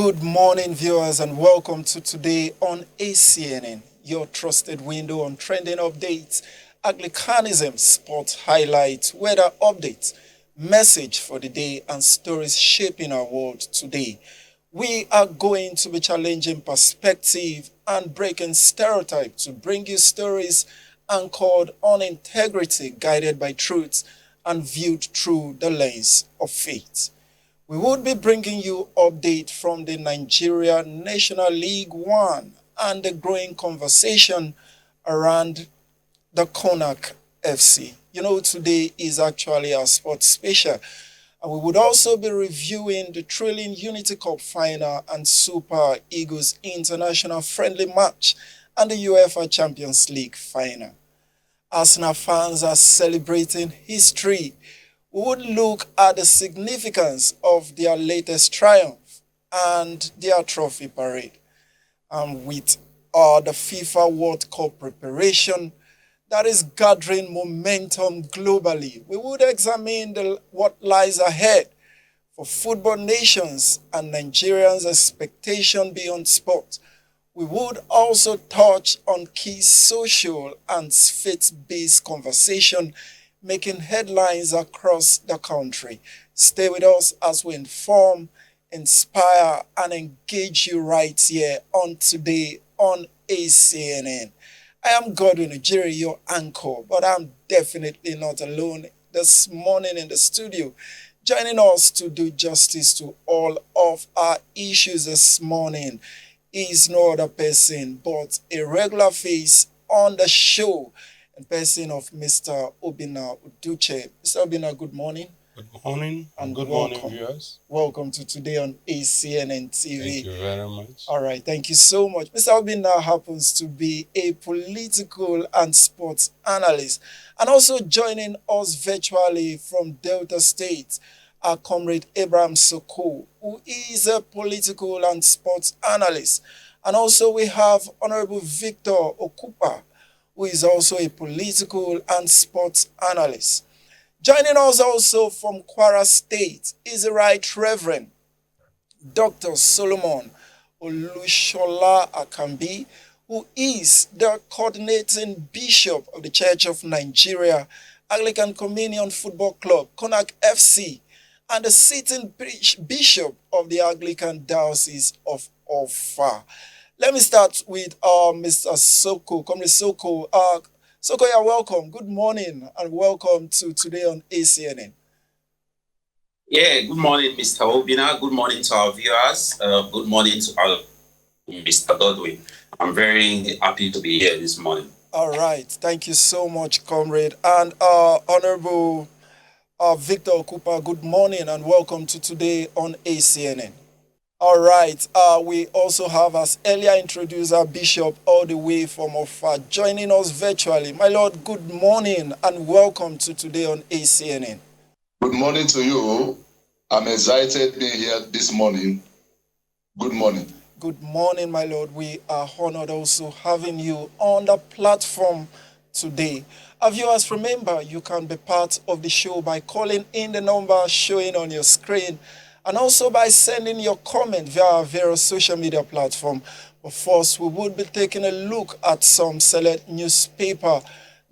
Good morning, viewers, and welcome to Today on ACNN, your trusted window on trending updates, Anglicanism, sports highlights, weather updates, message for the day, and stories shaping our world today. We are going to be challenging perspective and breaking stereotypes to bring you stories anchored on integrity, guided by truth, and viewed through the lens of faith. We would be bringing you update from the Nigeria National League One and the growing conversation around the Konak FC. Today is actually our sports special. And we would also be reviewing the Thrilling Unity Cup final and Super Eagles International Friendly match and the UEFA Champions League final. Arsenal fans are celebrating history. We would look at the significance of their latest triumph and their trophy parade. And with the FIFA World Cup preparation that is gathering momentum globally, we would examine what lies ahead for football nations and Nigerians' expectation beyond sport. We would also touch on key social and faith-based conversation making headlines across the country. Stay with us as we inform, inspire, and engage you right here on Today on ACNN. I am Godwin Ujiri, your anchor, but I'm definitely not alone this morning in the studio. Joining us to do justice to all of our issues this morning is no other person but a regular face on the show, in person of Mr. Obina Uduche. Mr. Obina, good morning. Good morning and good welcome. Morning, viewers. Welcome to Today on ACNNTV. Thank you very much. All right, thank you so much. Mr. Obina happens to be a political and sports analyst. And also joining us virtually from Delta State, our comrade Abraham Soko, who is a political and sports analyst. And also we have Honorable Victor Okupa, who is also a political and sports analyst. Joining us also from Kwara State is the Right Reverend Dr. Solomon Olushola Akambi, who is the coordinating bishop of the Church of Nigeria, Anglican Communion Football Club, Konak FC, and the sitting bishop of the Anglican Diocese of Offa. Let me start with Mr. Soko, Comrade Soko. Soko, you're welcome. Good morning and welcome to Today on ACNN. Yeah, good morning, Mr. Obina. Good morning to our viewers. Good morning to all, Mr. Godwin. I'm very happy to be here this morning. All right. Thank you so much, Comrade. And Honorable Victor Okupa, good morning and welcome to Today on ACNN. All right. We also have, as earlier introduced, our bishop all the way from Offa joining us virtually. My Lord, good morning and welcome to Today on ACNN. Good morning to you. I'm excited being here this morning. Good morning. Good morning, my Lord. We are honored also having you on the platform today. Our viewers, remember, you can be part of the show by calling in the number showing on your screen, and also by sending your comment via our various social media platform. But first, we would be taking a look at some select newspaper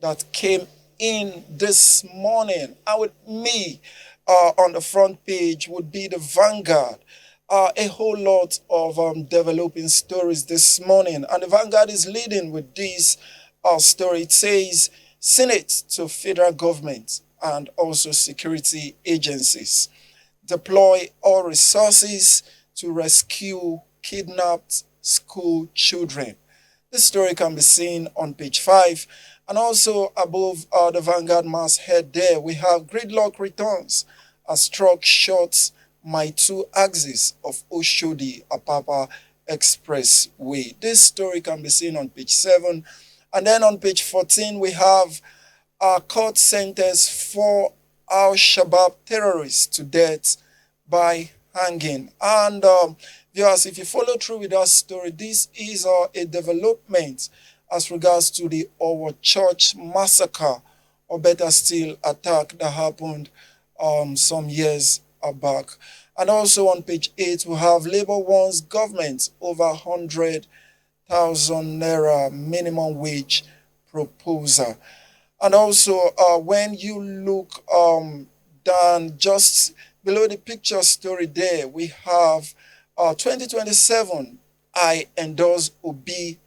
that came in this morning. And with me on the front page would be the Vanguard. A whole lot of developing stories this morning. And the Vanguard is leading with this story. It says, Senate to federal government and also security agencies deploy all resources to rescue kidnapped school children. This story can be seen on page 5. And also above the Vanguard masthead there, we have gridlock returns as truck shorts my 2 axes of Oshodi Apapa Expressway. This story can be seen on page 7. And then on page 14, we have our court sentence 4 Al-Shabaab terrorists to death by hanging. And viewers, if you follow through with that story, this is a development as regards to the Owo Church massacre, or better still, attack that happened some years are back. And also on page 8, we have Labour warns government over 100,000 naira minimum wage proposal. And also, when you look down just below the picture story there, we have 2027, I endorse Obi,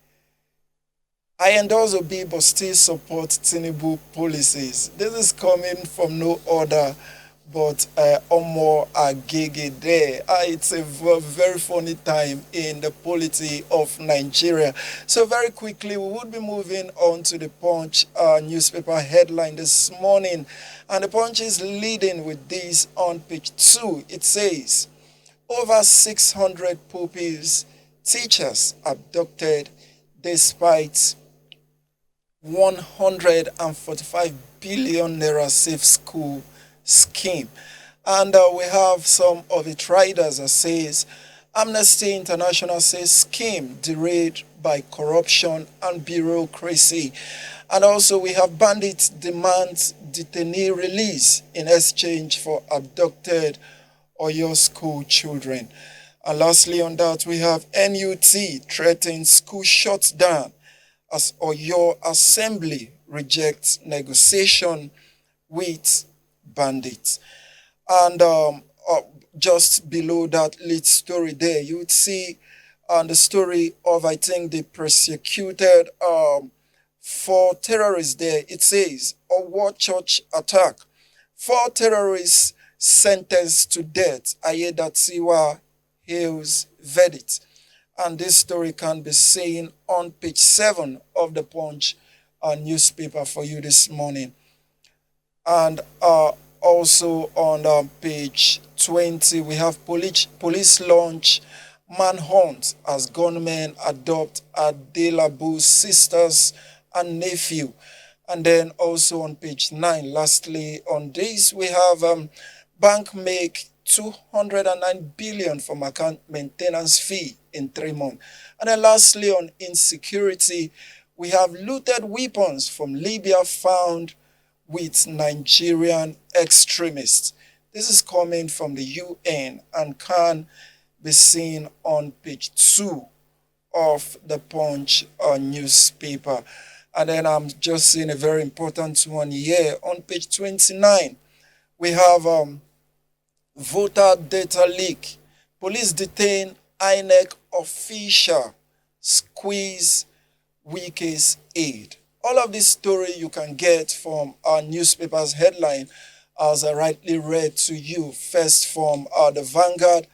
but still support Tinubu policies. This is coming from no other but Omo Agege there. It's a very funny time in the polity of Nigeria. So very quickly, we would be moving on to the Punch newspaper headline this morning. And the Punch is leading with this on page 2. It says, over 600 pupils, teachers abducted despite 145 billion naira safe school scheme. And we have some of it riders that says, Amnesty International says scheme derailed by corruption and bureaucracy. And also we have bandits demand detainee release in exchange for abducted Oyo school children. And lastly on that, we have NUT threatens school shuts down as Oyo Assembly rejects negotiation with bandits. And just below that lead story there, you would see the story of, I think, the persecuted 4 terrorists there. It says, Owo church attack. 4 terrorists sentenced to death. Ayedatiwa hails verdict. And this story can be seen on page 7 of the Punch newspaper for you this morning. And also on page 20, we have police launch manhunt as gunmen adopt Adelabu's sisters and nephew. And then also on page 9, lastly on this, we have bank make 209 billion from account maintenance fee in 3 months. And then lastly on insecurity, we have looted weapons from Libya found with Nigerian extremists. This is coming from the UN and can be seen on page 2 of the Punch newspaper. And then I'm just seeing a very important one here. On page 29, we have voter data leak. Police detain INEC official, squeeze Wike's aid. All of this story you can get from our newspaper's headline, as I rightly read to you, first from the Vanguard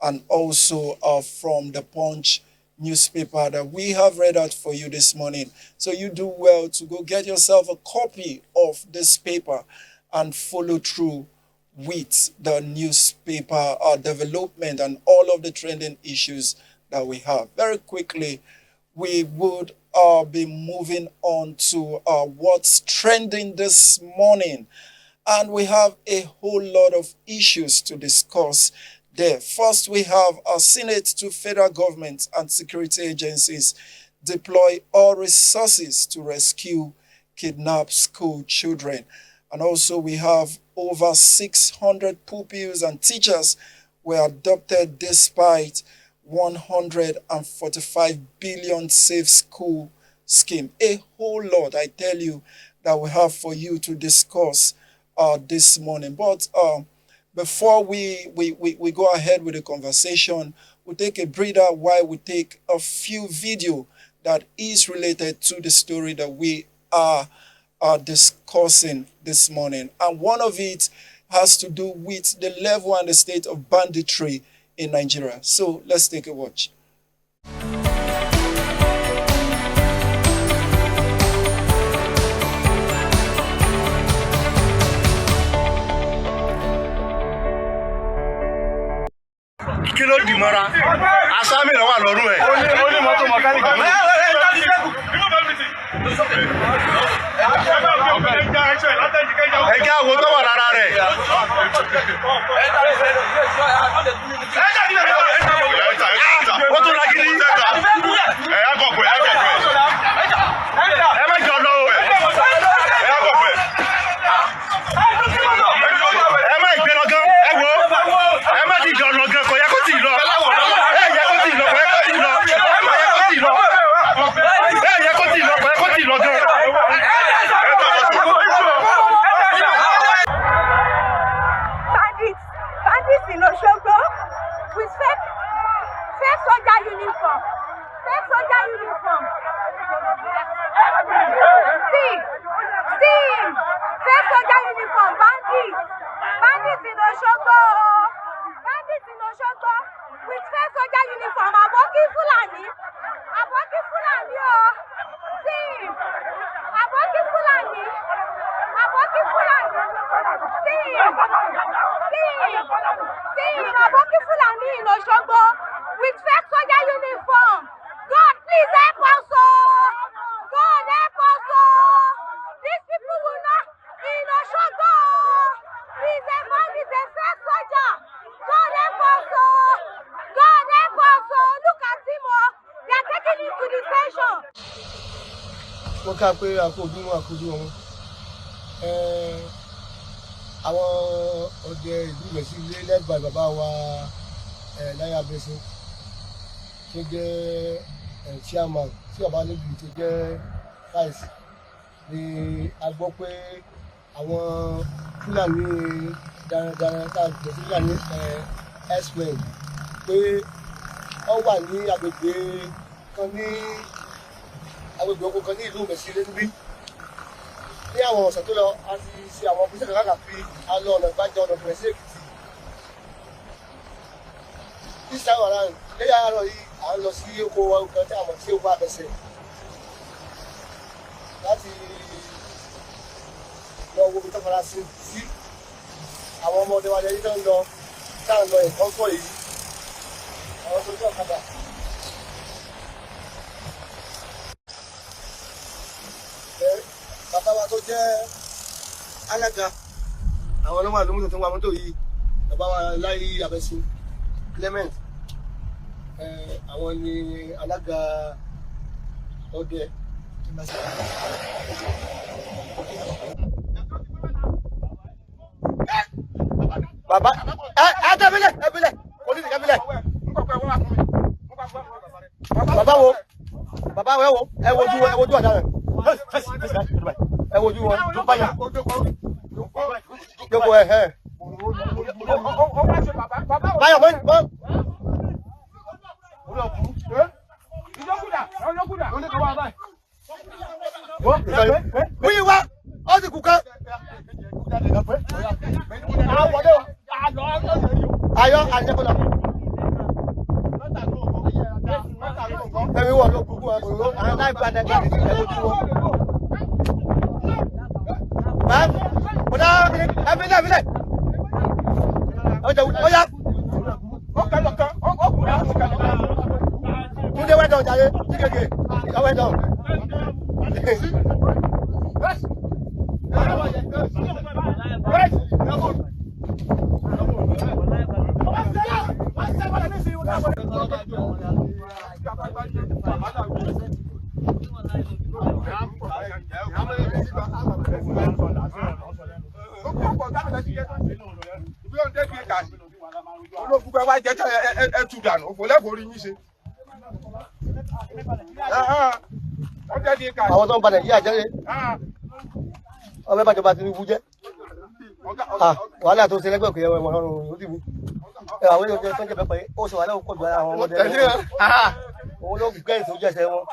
and also from the Punch newspaper that we have read out for you this morning. So you do well to go get yourself a copy of this paper and follow through with the newspaper development and all of the trending issues that we have. Very quickly, we would be moving on to what's trending this morning. And we have a whole lot of issues to discuss there. First, we have our Senate to federal government and security agencies deploy all resources to rescue kidnapped school children. And also we have over 600 pupils and teachers were adopted despite 145 billion safe school scheme. A whole lot, I tell you, that we have for you to discuss this morning. But before we go ahead with the conversation, we'll take a breather while we take a few video that is related to the story that we are discussing this morning. And one of it has to do with the level and the state of banditry in Nigeria. So let's take a watch. Kí ló dì mọ́ra? Asámi ló wà lọ́rùn ẹ̀. Ó ní mọ́tò mọ̀kánìkì. Ẹ jẹ́ àwọn tó wà lára rẹ̀. Ó tún lágídí. Ẹ á kọ̀pẹ̀, ẹ á kọ̀pẹ̀. Ẹ má jọ lọ o. Ẹ á kọ̀pẹ̀. Ẹ má ìgbéra gan. Ẹ wo. in Oshogbo with fake soldier uniform. God, please help us, oh! God, help us, oh! These people will not in Oshogbo. He's a man, he's a fake soldier. God, help us, oh! God, help us, oh! Look at him, oh! They are taking him to the station. Wọ́n ká pé àkójú wọn. Àwọn ọdẹ ìlú Ìmẹ̀sí ilé lẹ́gbàá bàbá wa láyà bẹ́sẹ̀ tó jẹ́ chairman tí ọba níbi tó jẹ́ vice ni a gbọ́ pé àwọn Fúlàní darandaran tá a gbọ́ sí Fúlàní x-men pé wọ́n wà ní agbègbè oko kan ní ìlú Ìmẹ̀sí ilé níbí. Ní àwọn ọ̀sẹ̀ tó lọ a ti ṣe àwọn ọ̀pọ̀lọpọ̀ káàkiri alọ́ ọ̀nà ìgbàjọ ọ̀nà Ìmẹ̀sí Èkìtì. This time around lẹ́yìn àárọ̀ yìí à ń lọ sí oko wa kan tí a mọ̀ sí oko Abẹ́sẹ̀ láti lọ wo ibi tó fara sí àwọn ọmọdé wa lẹ́yìn tó ń lọ táà ń lọ ìkọ́kọ́ yìí àwọn tó ń tọ́ ọ̀kadà. Bàbá wa tó jẹ́ alága àwọn ọlọ́wà lómútò tó ń wa mọ́tò yìí bàbá wa Láyé Abẹ́sí Clement àwọn ni alága ọdẹ. Bàbá ẹbílẹ̀ onídìí ẹbílẹ̀. Bàbá wo ẹ wojú ọ̀daràn. Ẹ wojú wọn tó báyà. Jókòó báyọ̀ mọ́. Wíyí wá, ó sì kú kán. Ayọ̀ àjẹkọ̀lá. Ẹ̀rí wọ̀ ló kúkú wọn, àwọn náà gba dẹ́gbẹ́ ẹ̀wọ̀ tí wọ́n. Ọ̀dà ẹ̀bílẹ̀. Ọ̀yá. Túndé wẹ́dọ̀ jàre, kíkèké, ọ̀wẹ́dọ̀. Olóògùn wa jẹjọ ẹ tú dànù òfò lẹ́kọ̀ọ́ rí yín ṣe. Àwọn tó ń ba Nàìjíríà jẹ́ ọmọ ẹ̀bá ìjọba Tinubu jẹ́. Wàhálà tó ṣe lẹ́gbẹ̀ẹ́ kò yẹ wọ́n ọ̀run ó dì mí. Àwọn èèyàn tó ń jẹ́ pẹ́pẹ́ ó ṣe wàhálà òkú ọ̀dọ̀ àwọn ọmọdé. Òun ló gẹ̀ẹ́sì tó jẹ́sẹ̀ wọn.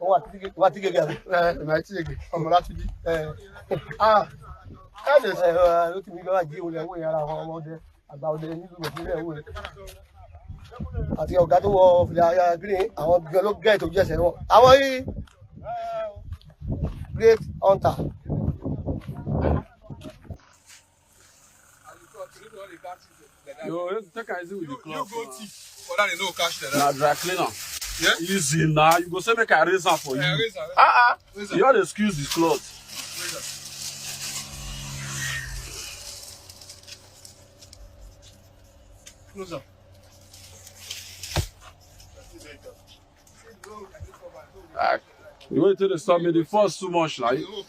Òun wà tí gègé àbí. Ọmọ láti bí. Ló ti mi gbọ́dọ̀ jí olè ẹ̀wọ̀ yàrá àwọn ọmọdé àgbà ọdẹ nílùú Nàìjíríà ẹ̀wọ̀ rẹ̀. Àti ọ̀gá tó wọ fìlà green àwọn gbẹ ló gẹ̀ẹ́ tó jẹ́sẹ̀ wọn. Àwọn yìí great hunter. Yo, take it easy with the cloth. You go thief. Whether they no cash there. Now dry cleaner. Yeah? Easy now. You go say make I raise am for you. Raise am. You ought to excuse this cloth. Close up. You want to stop me the first too much now. You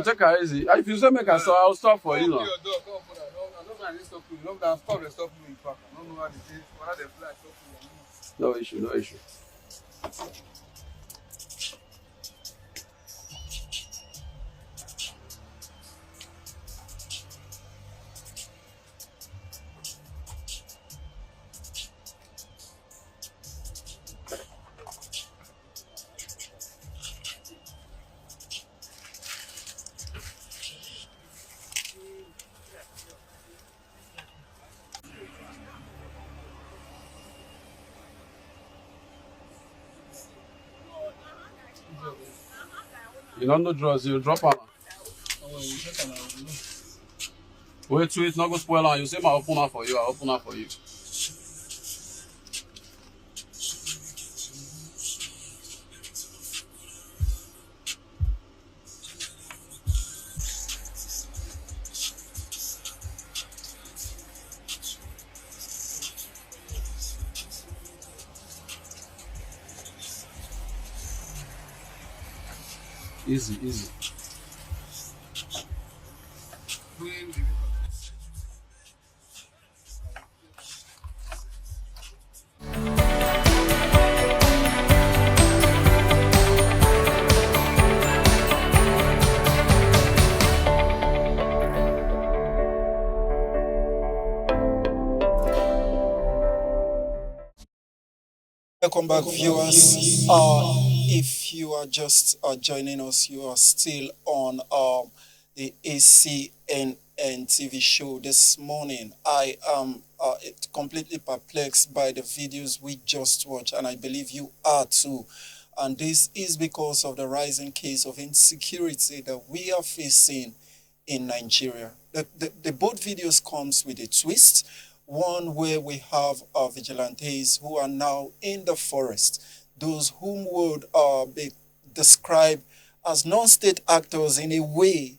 take it easy. If you say make I stop, I'll stop for you now. No issue, no issue. You don't know drugs, you drop on. Wait, not go spoil on. You say my open up for you. I open up for you. Easy, easy. Welcome back, viewers. If you are just joining us, you are still on the ACNN TV show this morning. I am completely perplexed by the videos we just watched, and I believe you are too. And this is because of the rising case of insecurity that we are facing in Nigeria. The both videos comes with a twist. One where we have vigilantes who are now in the forest, those whom would be described as non-state actors in a way,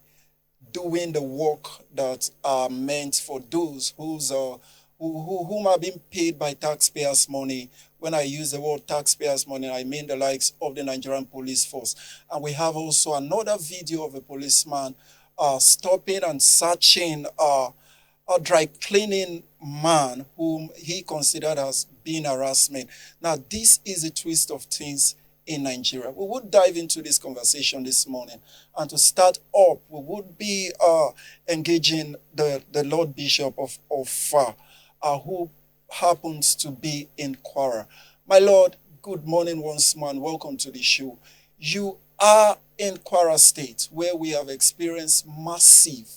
doing the work that are meant for those whom are being paid by taxpayers' money. When I use the word taxpayers' money, I mean the likes of the Nigerian police force. And we have also another video of a policeman stopping and searching a dry cleaning man whom he considered as being harassment. Now, this is a twist of things in Nigeria. We would dive into this conversation this morning. And to start up, we would be engaging the Lord Bishop of Ofa, who happens to be in Kwara. My Lord, good morning once more and welcome to the show. You are in Kwara State, where we have experienced massive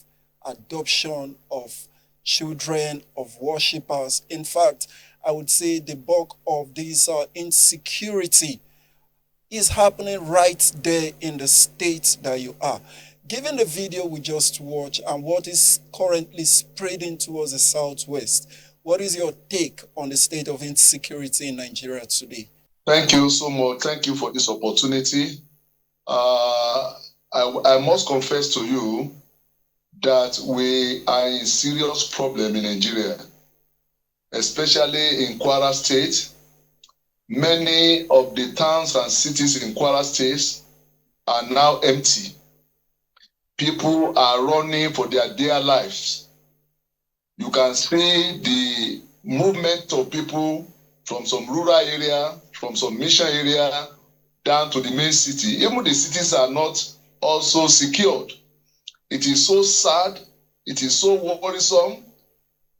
adoption of children, of worshippers. In fact, I would say the bulk of this insecurity is happening right there in the state that you are. Given the video we just watched and what is currently spreading towards the southwest, what is your take on the state of insecurity in Nigeria today? Thank you so much. Thank you for this opportunity. I must confess to you that we are in serious problem in Nigeria, especially in Kwara State. Many of the towns and cities in Kwara State are now empty. People are running for their dear lives. You can see the movement of people from some rural area, from some mission area, down to the main city. Even the cities are not also secured. It is so sad, it is so worrisome,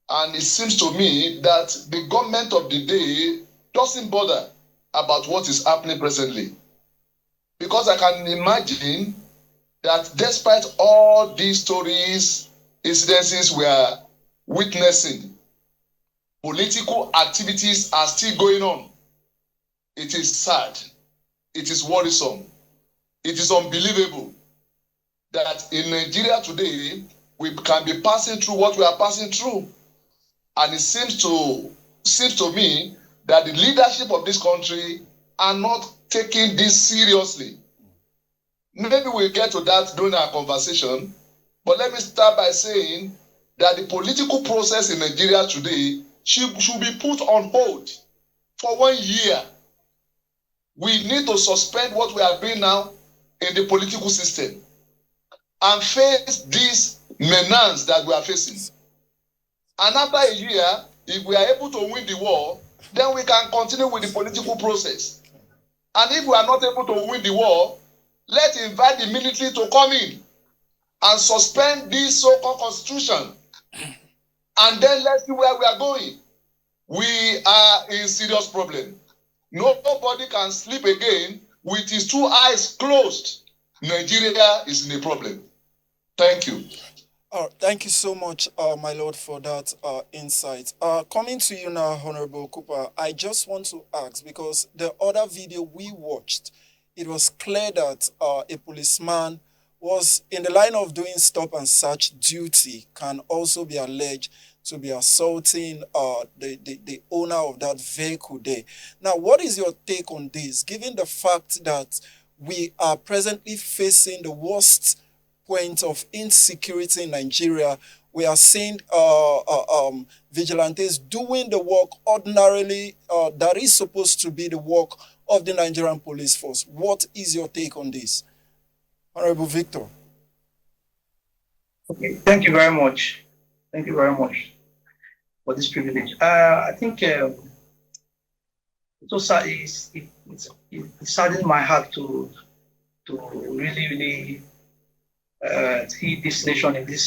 and it seems to me that the government of the day doesn't bother about what is happening presently. Because I can imagine that despite all these stories, incidences we are witnessing, political activities are still going on. It is sad, it is worrisome, it is unbelievable that in Nigeria today, we can be passing through what we are passing through. And it seems to me that the leadership of this country are not taking this seriously. Maybe we'll get to that during our conversation, but let me start by saying that the political process in Nigeria today should be put on hold for 1 year. We need to suspend what we are doing now in the political system and face this menace that we are facing. And after a year, if we are able to win the war, then we can continue with the political process. And if we are not able to win the war, let's invite the military to come in and suspend this so-called constitution. And then let's see where we are going. We are in serious problem. Nobody can sleep again with his two eyes closed. Nigeria is in a problem. Thank you. Thank you so much, my Lord, for that insight. Coming to you now, Honorable Cooper, I just want to ask, because the other video we watched, it was clear that a policeman was in the line of doing stop and search duty can also be alleged to be assaulting the owner of that vehicle there. Now, what is your take on this, given the fact that we are presently facing the worst point of insecurity in Nigeria? We are seeing vigilantes doing the work ordinarily that is supposed to be the work of the Nigerian police force. What is your take on this? Honorable Victor. Okay, thank you very much. Thank you very much for this privilege. I think it saddened my heart to really see this nation in this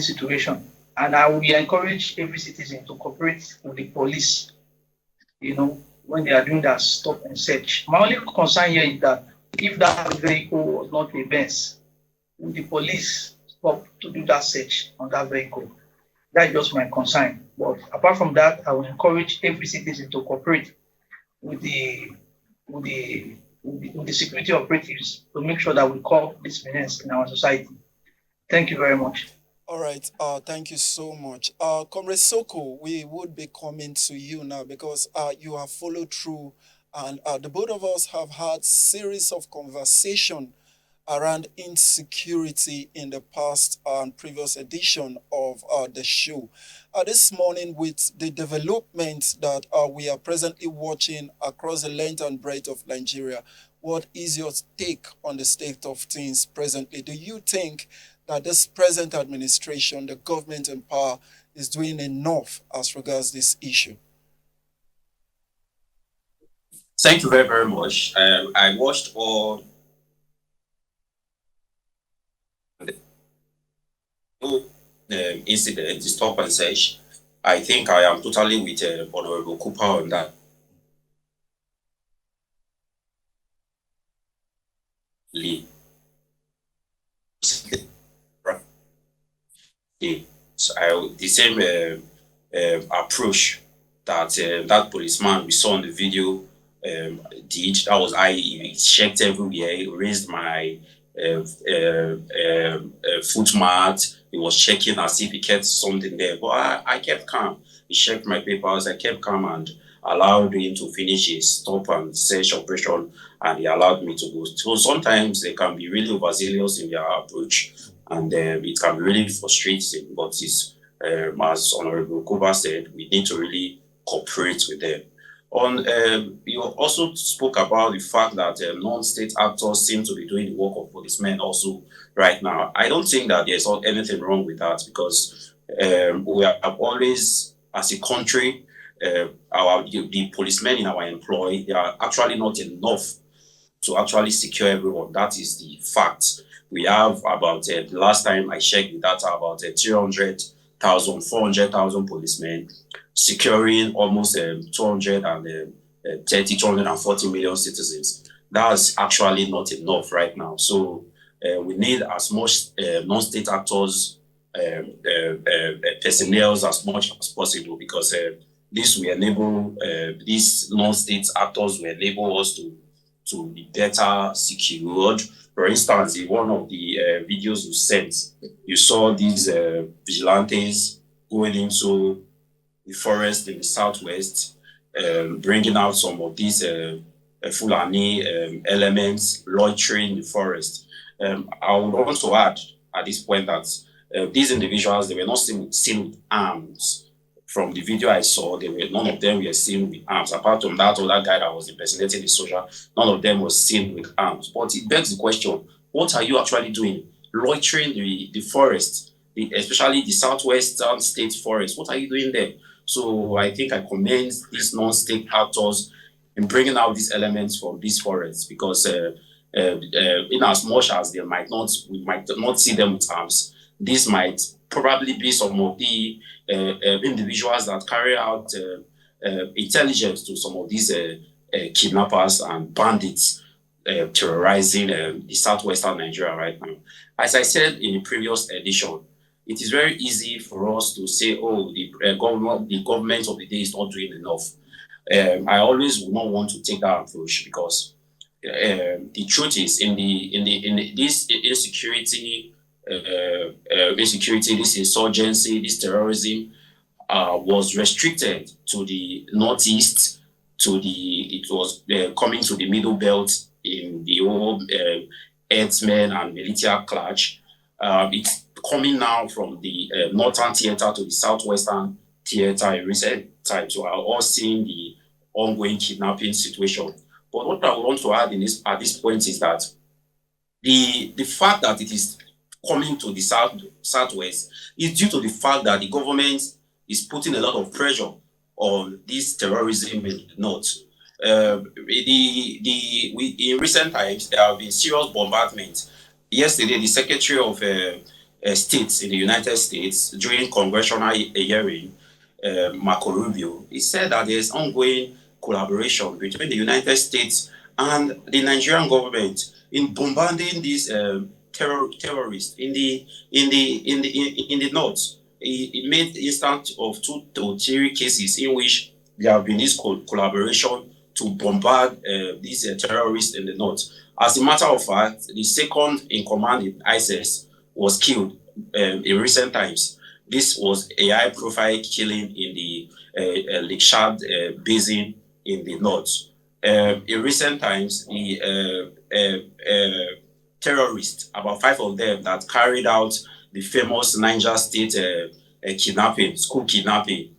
situation. And I will encourage every citizen to cooperate with the police, when they are doing that stop and search. My only concern here is that if that vehicle was not a Benz, would the police stop to do that search on that vehicle? That's just my concern. But apart from that, I will encourage every citizen to cooperate with the security operatives to make sure that we curb this menace in our society. Thank you very much. All right. Thank you so much. Comrade Soko, we would be coming to you now because you have followed through, and the both of us have had series of conversation around insecurity in the past and previous edition of the show. This morning, with the developments that we are presently watching across the length and breadth of Nigeria, what is your take on the state of things presently? Do you think that this present administration, the government in power, is doing enough as regards this issue? Thank you very, very much. I watched all the incident, the stop and search. I think I am totally with Honorable Cooper on that. So the same approach that that policeman we saw on the video did. That was I checked everywhere. He raised my foot mat. He was checking as if he kept something there, but I kept calm. He checked my papers. I kept calm and allowed him to finish his stop and search operation, and he allowed me to go. So sometimes they can be really overzealous in their approach, and it can be really frustrating. But it's as Honorable Koba said, we need to really cooperate with them. You also spoke about the fact that non-state actors seem to be doing the work of policemen also right now. I don't think that there's anything wrong with that, because we have always, as a country, the policemen in our employ, they are actually not enough to actually secure everyone. That is the fact. We have about, the last time I checked the data, about 300,000, 400,000 policemen securing almost 240 million citizens. That's actually not enough right now. So we need as much non-state actors, personnel as much as possible, because this will enable, these non-state actors will enable us to be better secured. For instance, in one of the videos you sent, you saw these vigilantes going into the forest in the southwest, bringing out some of these Fulani elements, loitering in the forest. I would also add at this point that these individuals, they were not seen with arms. From the video I saw, none of them were seen with arms. Apart from that other guy that was impersonating the soldier, none of them was seen with arms. But it begs the question, what are you actually doing? Loitering the forest, especially the southwestern state forest. What are you doing there? So I think I commend these non-state actors in bringing out these elements from these forests, because in as much as we might not see them with arms, this might probably be some of the individuals that carry out intelligence to some of these kidnappers and bandits terrorizing the southwestern Nigeria right now. As I said in the previous edition, it is very easy for us to say, oh, the government of the day is not doing enough. I always would not want to take that approach, because the truth is in this insecurity, this insurgency, this terrorism was restricted to the northeast, it was coming to the middle belt in the whole Earthman and militia clash. It's coming now from the northern theater to the southwestern theater in recent times. So we are all seeing the ongoing kidnapping situation. But what I want to add at this point is that the fact that it is coming to the southwest is due to the fact that the government is putting a lot of pressure on this terrorism in the north. In recent times, there have been serious bombardment. Yesterday, the Secretary of State in the United States, during congressional hearing, Marco Rubio, he said that there is ongoing collaboration between the United States and the Nigerian government in bombarding these terrorists in the north. It made instance of 2 to 3 cases in which there have been this collaboration to bombard these terrorists in the north. As a matter of fact, the second in command in ISIS was killed in recent times. This was a high-profile killing in the Lake Chad basin in the north. In recent times, the terrorists, about 5 of them that carried out the famous Niger State kidnapping, school kidnapping,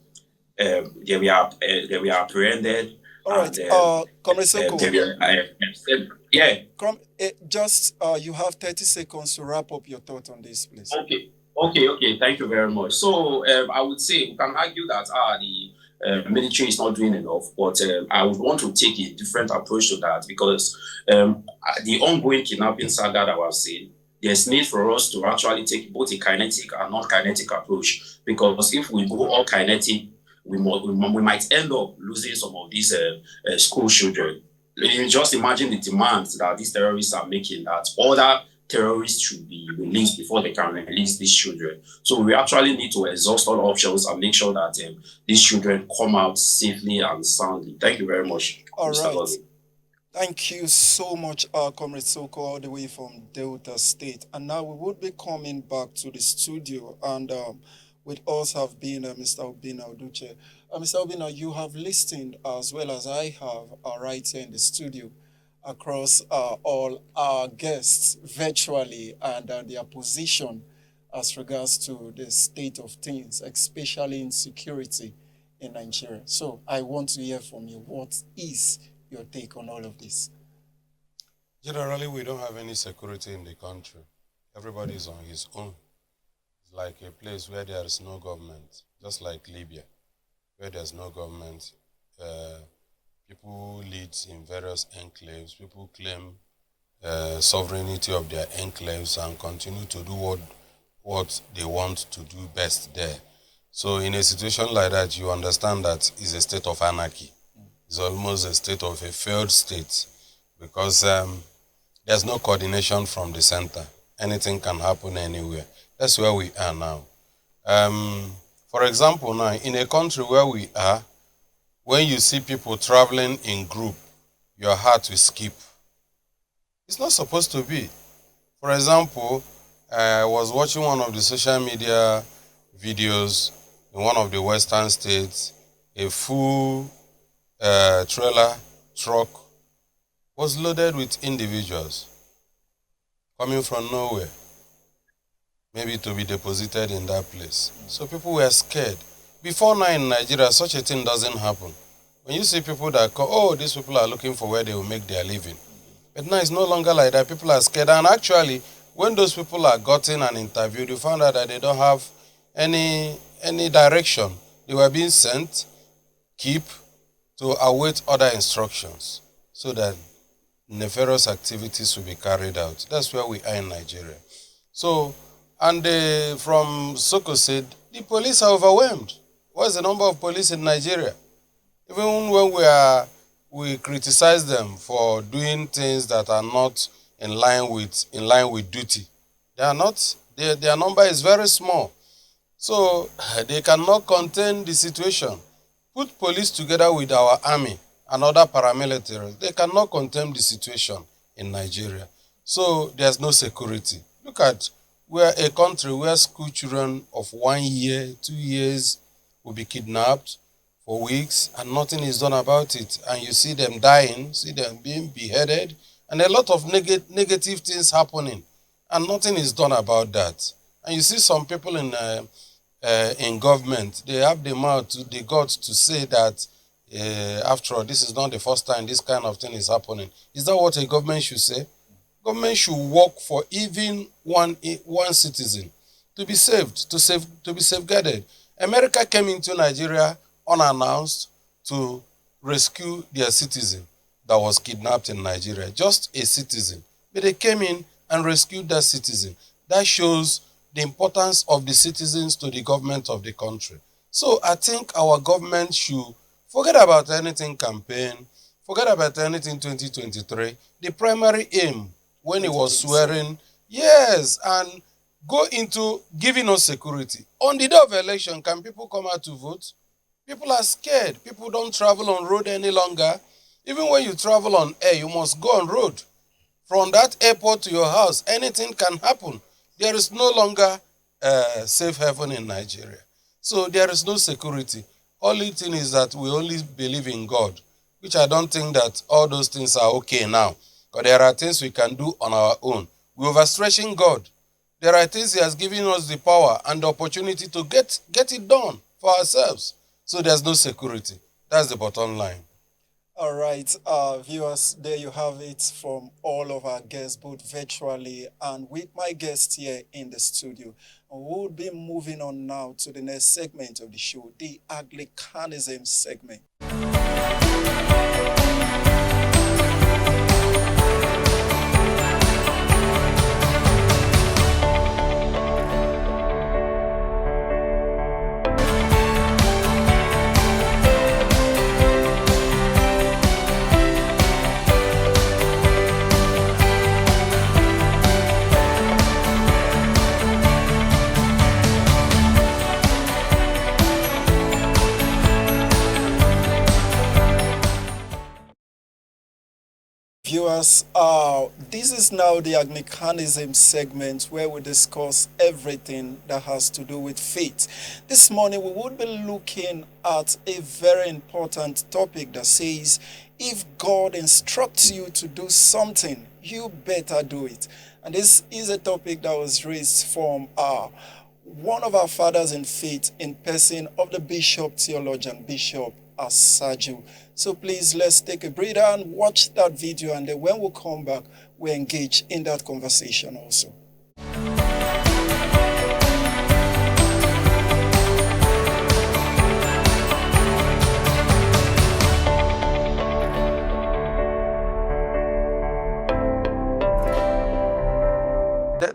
they were apprehended. All right, Comrade Soko. Just you have 30 seconds to wrap up your thought on this, please. Okay. Thank you very much. So I would say we can argue that the military is not doing enough, but I would want to take a different approach to that because the ongoing kidnapping saga that we've seen, there's need for us to actually take both a kinetic and non-kinetic approach, because if we go all kinetic, we might end up losing some of these school children. Just imagine the demands that these terrorists are making, that other terrorists should be released before they can release these children. So we actually need to exhaust all options and make sure that these children come out safely and soundly. Thank you very much. All right. Thank you so much, Comrade Soko, all the way from Delta State. And now we would be coming back to the studio, and with us have been Mr. Obinna Oduche. Mr. Obinna, you have listened as well as I have right here in the studio across all our guests virtually and their position as regards to the state of things, especially in security in Nigeria. So I want to hear from you. What is your take on all of this? Generally, we don't have any security in the country. Everybody is on his own. It's like a place where there is no government, just like Libya, where there's no government. People lead in various enclaves. People claim sovereignty of their enclaves and continue to do what they want to do best there. So in a situation like that, you understand that it's a state of anarchy. It's almost a state of a failed state, because there's no coordination from the center. Anything can happen anywhere. That's where we are now. For example, now, in a country where we are, when you see people traveling in group, your heart will skip. It's not supposed to be. For example, I was watching one of the social media videos in one of the western states. A full trailer truck was loaded with individuals coming from nowhere, maybe to be deposited in that place. So people were scared. Before now in Nigeria, such a thing doesn't happen. When you see people that call, oh, these people are looking for where they will make their living. But now it's no longer like that. People are scared. And actually, when those people are gotten and interviewed, you found out that they don't have any direction. They were being sent, keep, to await other instructions so that nefarious activities will be carried out. That's where we are in Nigeria. So, and from Soko said, the police are overwhelmed. What's the number of police in Nigeria? Even when we criticize them for doing things that are not in line with duty, they are not. Their number is very small, so they cannot contain the situation. Put police together with our army, and other paramilitaries, they cannot contain the situation in Nigeria. So there's no security. Look at, we're a country where school children of 1 year, 2 years will be kidnapped for weeks and nothing is done about it. And you see them dying, see them being beheaded, and a lot of negative things happening, and nothing is done about that. And you see some people in government, they have the mouth, the guts to say that after all, this is not the first time this kind of thing is happening. Is that what a government should say? Government should work for even one citizen to be saved, to be safeguarded. America came into Nigeria unannounced to rescue their citizen that was kidnapped in Nigeria, just a citizen. But they came in and rescued that citizen. That shows the importance of the citizens to the government of the country. So I think our government should forget about anything campaign, forget about anything 2023. The primary aim when he was swearing, yes, and go into giving us security. On the day of election, can people come out to vote? People are scared. People don't travel on road any longer. Even when you travel on air, you must go on road. From that airport to your house, anything can happen. There is no longer safe haven in Nigeria. So there is no security. Only thing is that we only believe in God, which I don't think that all those things are okay now. Because there are things we can do on our own. We're overstretching God. There are things He has given us the power and the opportunity to get it done for ourselves. So there's no security. That's the bottom line. All right, viewers, there you have it from all of our guests, both virtually and with my guest here in the studio. And we'll be moving on now to the next segment of the show, the Anglicanism segment. Viewers, this is now the Anglicanism segment where we discuss everything that has to do with faith. This morning we would be looking at a very important topic that says, if God instructs you to do something, you better do it. And this is a topic that was raised from one of our fathers in faith in person of the Bishop Theologian, Bishop Asaju. So please, let's take a breather and watch that video, and then when we come back, we engage in that conversation also.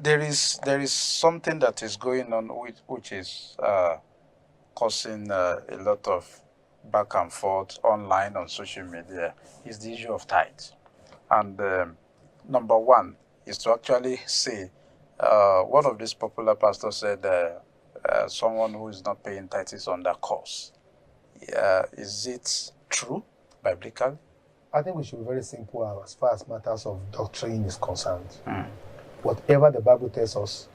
There is something that is going on which is causing a lot of back and forth online on social media. Is the issue of tithe. And number one is to actually say, one of these popular pastors said someone who is not paying tithe is under curse. Is it true biblically? I think we should be very simple as far as matters of doctrine is concerned. Whatever the Bible tells us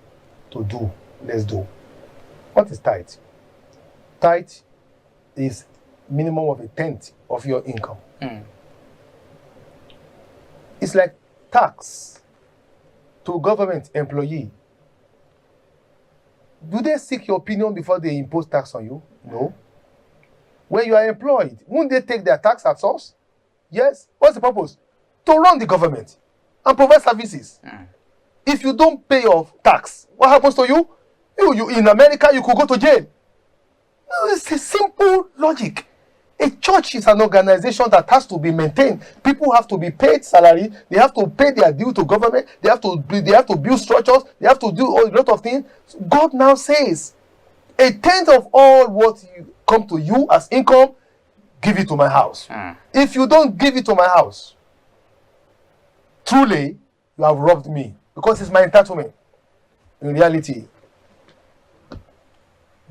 to do, let's do. What is tithe? Tithe is minimum of 1/10 of your income. It's like tax to government employee. Do they seek your opinion before they impose tax on you? No. When you are employed, won't they take their tax at source? Yes. What's the purpose? To run the government and provide services. If you don't pay your tax, what happens to you? You in America, you could go to jail. No, it's a simple logic. A church is an organization that has to be maintained. People have to be paid salary. They have to pay their due to government. They have to build structures. They have to do a lot of things. So God now says, 1/10 of all what you come to you as income, give it to my house. If you don't give it to my house, truly, you have robbed me, because it's my entitlement. In reality,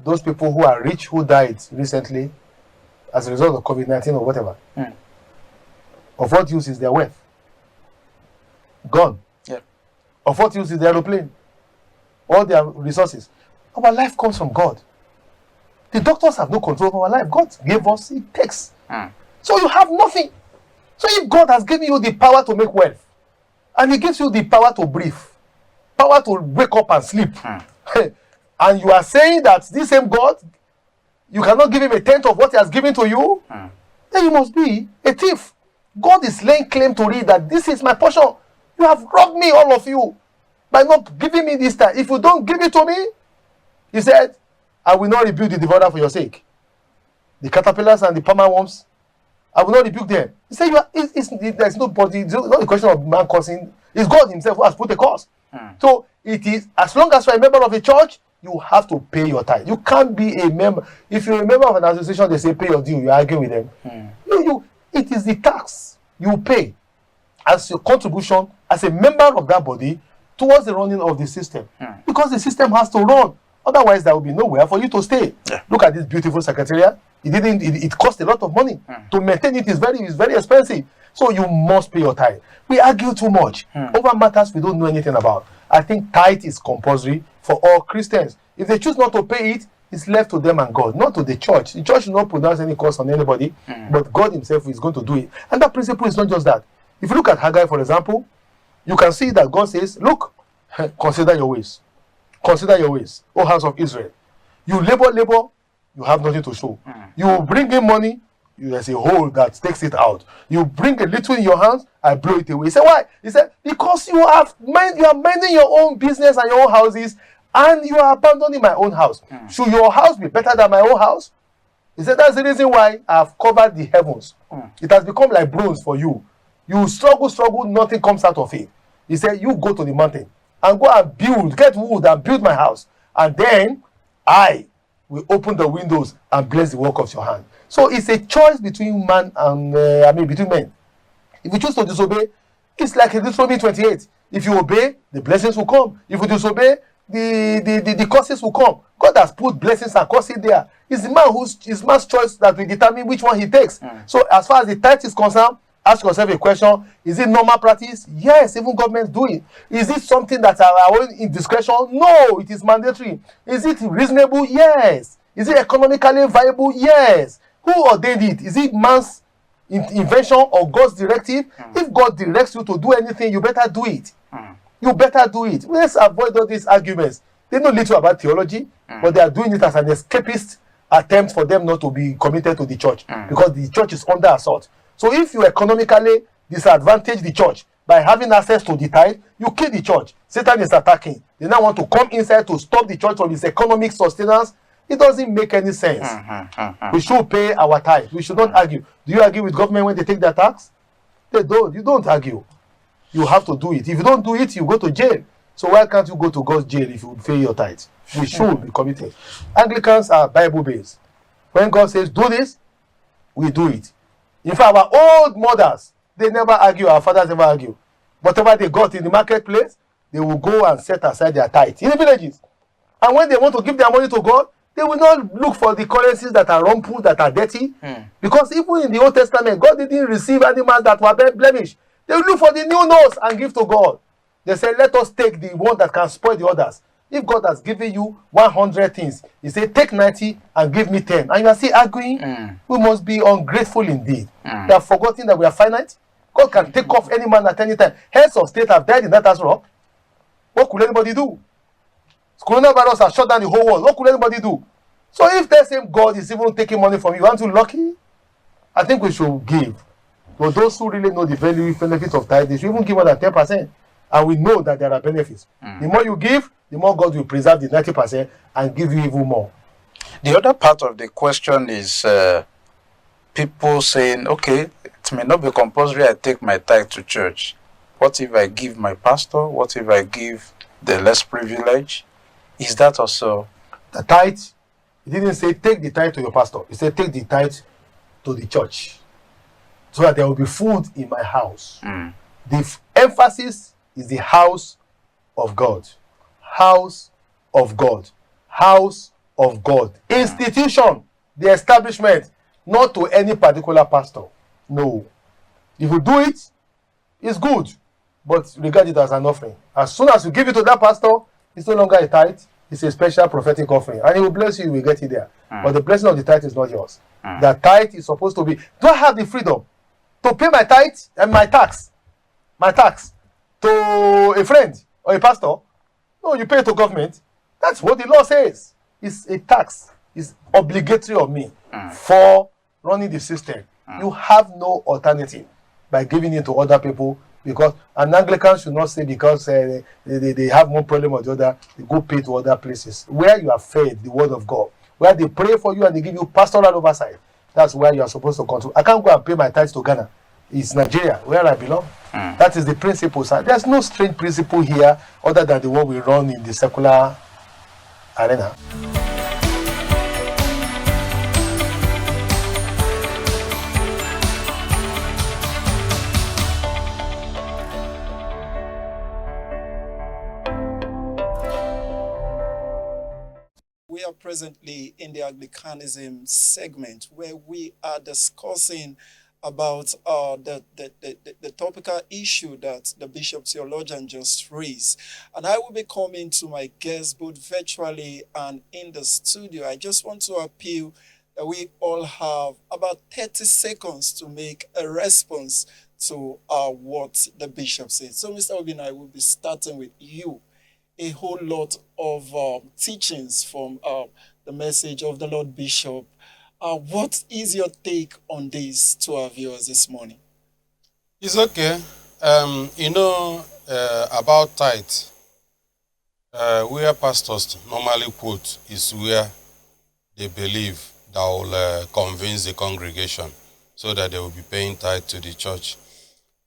those people who are rich who died recently as a result of COVID-19 or whatever, Of what use is their wealth? Gone. Yeah. Of what use is the aeroplane? All their resources. Our life comes from God. The doctors have no control of our life. God gave us, He takes. So you have nothing. So if God has given you the power to make wealth, and He gives you the power to breathe, power to wake up and sleep, and you are saying that this same God, you cannot give Him a tenth of what He has given to you, then you must be a thief. God is laying claim to it that this is my portion. You have robbed me, all of you, by not giving me this time. If you don't give it to me, He said, I will not rebuke the devourer for your sake. The caterpillars and the palmer worms, I will not rebuke them. He said, there's nobody, it's not a question of man cursing. It's God Himself who has put a curse. So it is, as long as you're a member of a church, you have to pay your tithe. You can't be a member. If you're a member of an association, they say pay your due, you argue with them. It is the tax you pay as your contribution as a member of that body towards the running of the system. Because the system has to run. Otherwise, there will be nowhere for you to stay. Look at this beautiful secretariat. It cost a lot of money. To maintain it is very expensive. So you must pay your tithe. We argue too much over matters we don't know anything about. I think tithe is compulsory for all Christians. If they choose not to pay it, it's left to them and God, not to the church. The church should not pronounce any curse on anybody, but God Himself is going to do it. And that principle is not just that. If you look at Haggai, for example, you can see that God says, look, consider your ways. Consider your ways, O house of Israel. You labor, you have nothing to show. You bring in money, there's a hole that takes it out. You bring a little in your hands, I blow it away. He said, why? He said, because you are minding your own business and your own houses, and you are abandoning my own house. Should your house be better than my own house? He said, that's the reason why I have covered the heavens. It has become like bronze for you. You struggle, nothing comes out of it. He said, you go to the mountain and go and get wood and build my house. And then I will open the windows and bless the work of your hand. So it's a choice between man and, between men. If you choose to disobey, it's like in Deuteronomy 28. If you obey, the blessings will come. If you disobey, the curses will come. God has put blessings and curses there. It's the man's choice that will determine which one he takes. So as far as the tithe is concerned, ask yourself a question. Is it normal practice? Yes, even governments do it. Is it something that our own indiscretion? No, it is mandatory. Is it reasonable? Yes. Is it economically viable? Yes. Who ordained it? Is it man's invention or God's directive? If God directs you to do anything, you better do it. You better do it. Let's avoid all these arguments. They know little about theology, but they are doing it as an escapist attempt for them not to be committed to the church, because the church is under assault. So if you economically disadvantage the church by having access to the tithe, you kill the church. Satan is attacking. They now want to come inside to stop the church from its economic sustenance. It doesn't make any sense. We should pay our tithe. We should not argue. Do you argue with government when they take their tax? They don't. You don't argue. You have to do it. If you don't do it, you go to jail. So why can't you go to God's jail if you pay your tithe? We should be committed. Anglicans are Bible-based. When God says do this, we do it. In fact, our old mothers, they never argue. Our fathers never argue. Whatever they got in the marketplace, they will go and set aside their tithe in the villages. And when they want to give their money to God, they will not look for the currencies that are rumpled, that are dirty. Because even in the Old Testament, God didn't receive animals that were blemished. They will look for the new nose and give to God. They say, let us take the one that can spoil the others. If God has given you 100 things, He said, take 90 and give me 10. And you are still arguing? We must be ungrateful indeed. They have forgotten that we are finite. God can take off any man at any time. Heads of state have died in that rock. What could anybody do? Coronavirus has shut down the whole world. What could anybody do? So if that same God is even taking money from you, aren't you lucky? I think we should give. For those who really know the value benefits of tithe, they should even give more than 10%. And we know that there are benefits. The more you give, the more God will preserve the 90% and give you even more. The other part of the question is people saying, okay, it may not be compulsory I take my tithe to church. What if I give my pastor? What if I give the less privileged? Is that also? The tithe, He didn't say take the tithe to your pastor. He said take the tithe to the church, so that there will be food in my house. The emphasis is the house of God. House of God. House of God. Institution, the establishment, not to any particular pastor. No. If you do it, it's good, but regard it as an offering. As soon as you give it to that pastor, it's no longer a tithe, it's a special prophetic offering. And he will bless you, you will get it there. But the blessing of the tithe is not yours. The tithe is supposed to be, do I have the freedom to pay my tithe and my tax to a friend or a pastor? No, you pay it to government. That's what the law says. It's a tax. It's obligatory on me for running the system. You have no alternative by giving it to other people, because an Anglican should not say because they have one problem or the other, they go pay to other places. Where you are fed the word of God, where they pray for you and they give you pastoral oversight, that's where you are supposed to control. I can't go and pay my tithes to Ghana. It's Nigeria, where I belong. That is the principle, sir. There's no strange principle here other than the one we run in the secular arena. We are presently in the Anglicanism segment where we are discussing about the topical issue that the Bishop Theologian just raised. And I will be coming to my guests both virtually and in the studio. I just want to appeal that we all have about 30 seconds to make a response to what the Bishop said. So, Mr. Obin, I will be starting with you. A whole lot of teachings from the message of the Lord Bishop. What is your take on this to our viewers this morning? It's okay. About tithe, where pastors normally quote is where they believe that will convince the congregation so that they will be paying tithe to the church.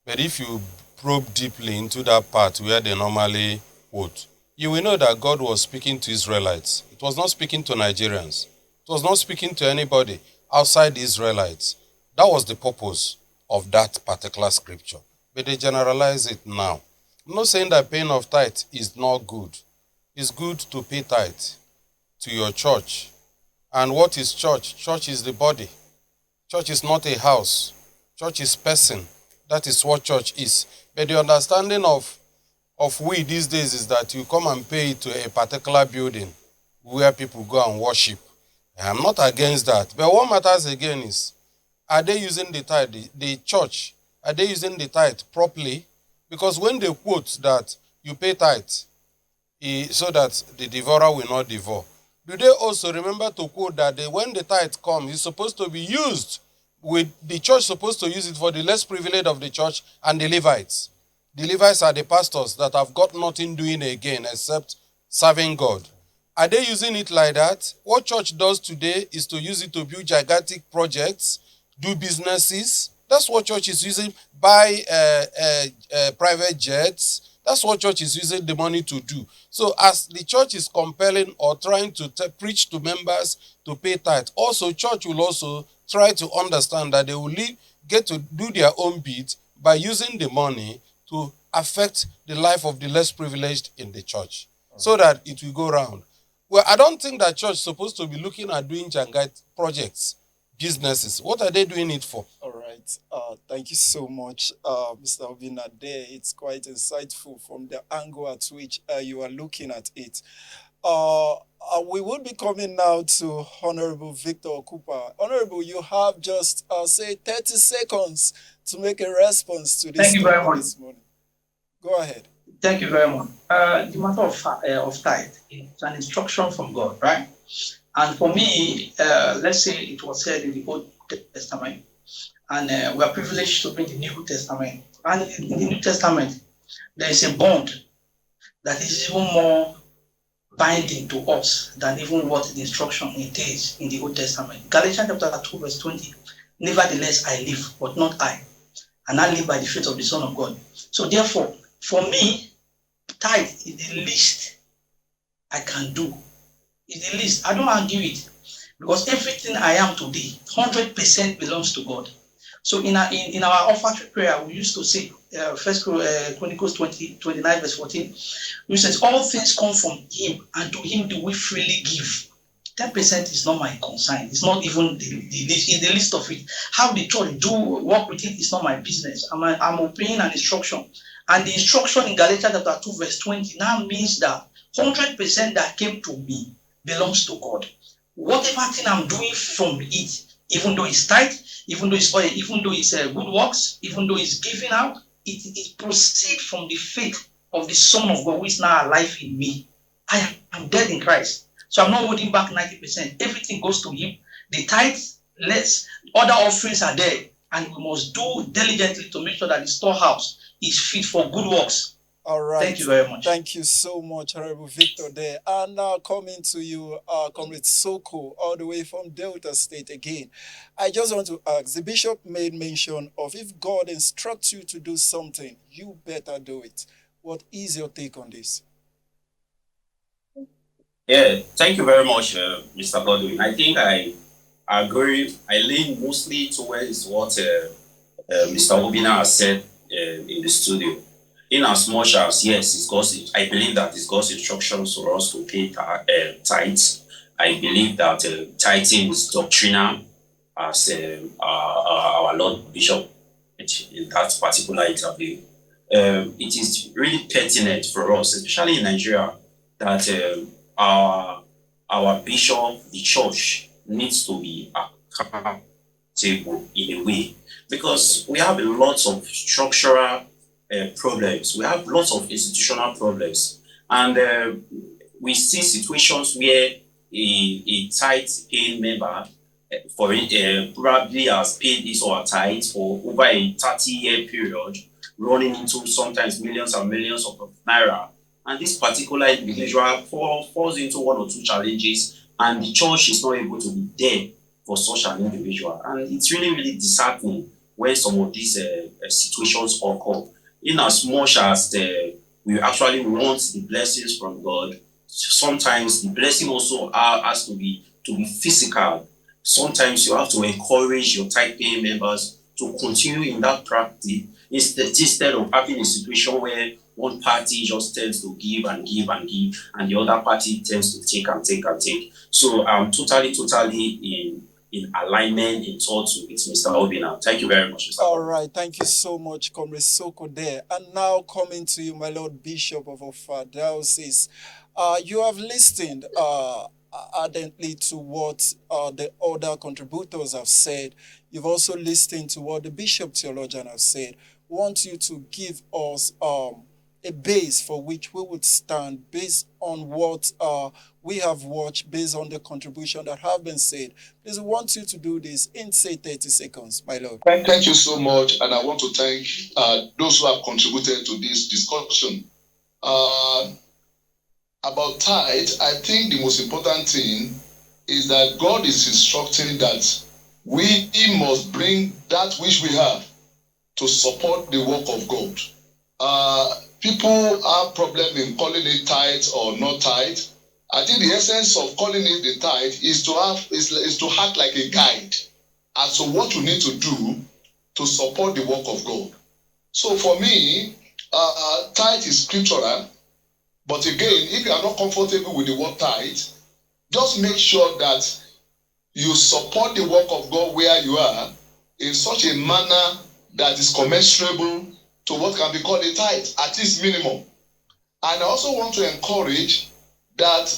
But if you probe deeply into that part where they normally quote, you will know that God was speaking to Israelites. It was not speaking to Nigerians. It was not speaking to anybody outside the Israelites. That was the purpose of that particular scripture. But they generalize it now. I'm not saying that paying of tithe is not good. It's good to pay tithe to your church. And what is church? Church is the body. Church is not a house. Church is person. That is what church is. But the understanding of we these days is that you come and pay to a particular building where people go and worship. I'm not against that. But what matters again is, are they using the tithe, the church, are they using the tithe properly? Because when they quote that you pay tithe so that the devourer will not devour, do they also remember to quote that when the tithe comes, it's supposed to be used with the church supposed to use it for the less privileged of the church and the Levites? The Levites are the pastors that have got nothing doing again except serving God. Are they using it like that? What church does today is to use it to build gigantic projects, do businesses. That's what church is using, buy private jets. That's what church is using the money to do. So as the church is compelling or trying to preach to members to pay tithe, also church will also try to understand that they will get to do their own bit by using the money to affect the life of the less privileged in the church, so that it will go round. Well, I don't think that church is supposed to be looking at doing giant projects, businesses. What are they doing it for? All right. Thank you so much, Mr. Obinade. It's quite insightful from the angle at which you are looking at it. We will be coming now to Honorable Victor Cooper. Honorable, you have just, say, 30 seconds to make a response to this. Thank you very much. This morning. Go ahead. Thank you very much. The matter of tithe is an instruction from God, right? And for me, let's say it was said in the Old Testament, and we are privileged to bring the New Testament. And in the New Testament, there is a bond that is even more binding to us than even what the instruction entails in the Old Testament. Galatians chapter 2, verse 20. Nevertheless, I live, but not I. And I live by the faith of the Son of God. So therefore, for me, tithe is the least I can do. It's the least. I don't argue it. Because everything I am today, 100% belongs to God. So in our offertory prayer, we used to say, First Chronicles 29, verse 14, which says, all things come from him, and to him do we freely give. 10% is not my concern. It's not even the list of it. How the church do work with it is not my business. I'm obeying an instruction. And the instruction in Galatians chapter 2 verse 20 now means that 100% that came to me belongs to God. Whatever thing I'm doing from it, even though it's tight, even though it's good works, even though it's giving out, it proceeds from the faith of the Son of God who is now alive in me. I am dead in Christ. So I'm not holding back 90%. Everything goes to him. The tithes, other offerings are there. And we must do diligently to make sure that the storehouse is fit for good works. All right. Thank you very much. Thank you so much, Honorable Victor there. And now coming to you, Comrade Soko, all the way from Delta State again. I just want to ask, the bishop made mention of if God instructs you to do something, you better do it. What is your take on this? Yeah, thank you very much, Mr. Godwin. I think I agree. I lean mostly towards what Mr. Obina has said in the studio. In as much as, yes, it's God's, I believe that it's God's instructions for us to pay tithes. I believe that tithing is doctrinal, as our Lord Bishop in that particular interview. It is really pertinent for us, especially in Nigeria, that our bishop, the church, needs to be accountable in a way, because we have a lot of structural problems. We have lots of institutional problems, and we see situations where a tithe paying member probably has paid his or her tithe for over a 30-year period, running into sometimes millions and millions of naira. And this particular individual falls into one or two challenges, and the church is not able to be there for such an individual. And it's really, really disheartening when some of these situations occur. In as much as we actually want the blessings from God, sometimes the blessing also has to be physical. Sometimes you have to encourage your tithe-paying members to continue in that practice instead of having a situation where one party just tends to give and give and give, and the other party tends to take and take and take. So I'm totally in alignment, in thoughts with Mr. Obina. Thank you very much, Mr. All right, thank you so much, Comrade Soko there. And now coming to you, my Lord Bishop of our diocese. You have listened ardently to what the other contributors have said. You've also listened to what the Bishop Theologian has said. Want you to give us a base for which we would stand based on what we have watched, based on the contribution that have been said. Please, we want you to do this in, say, 30 seconds, my Lord. Thank you so much, and I want to thank those who have contributed to this discussion. About tithe, I think the most important thing is that God is instructing that we must bring that which we have to support the work of God. People have problem in calling it tithe or not tithe. I think the essence of calling it the tithe is to act like a guide as to what you need to do to support the work of God. So for me, tithe is scriptural, but again, if you are not comfortable with the word tithe, just make sure that you support the work of God where you are in such a manner that is commensurable to what can be called a tithe, at least minimum. And I also want to encourage that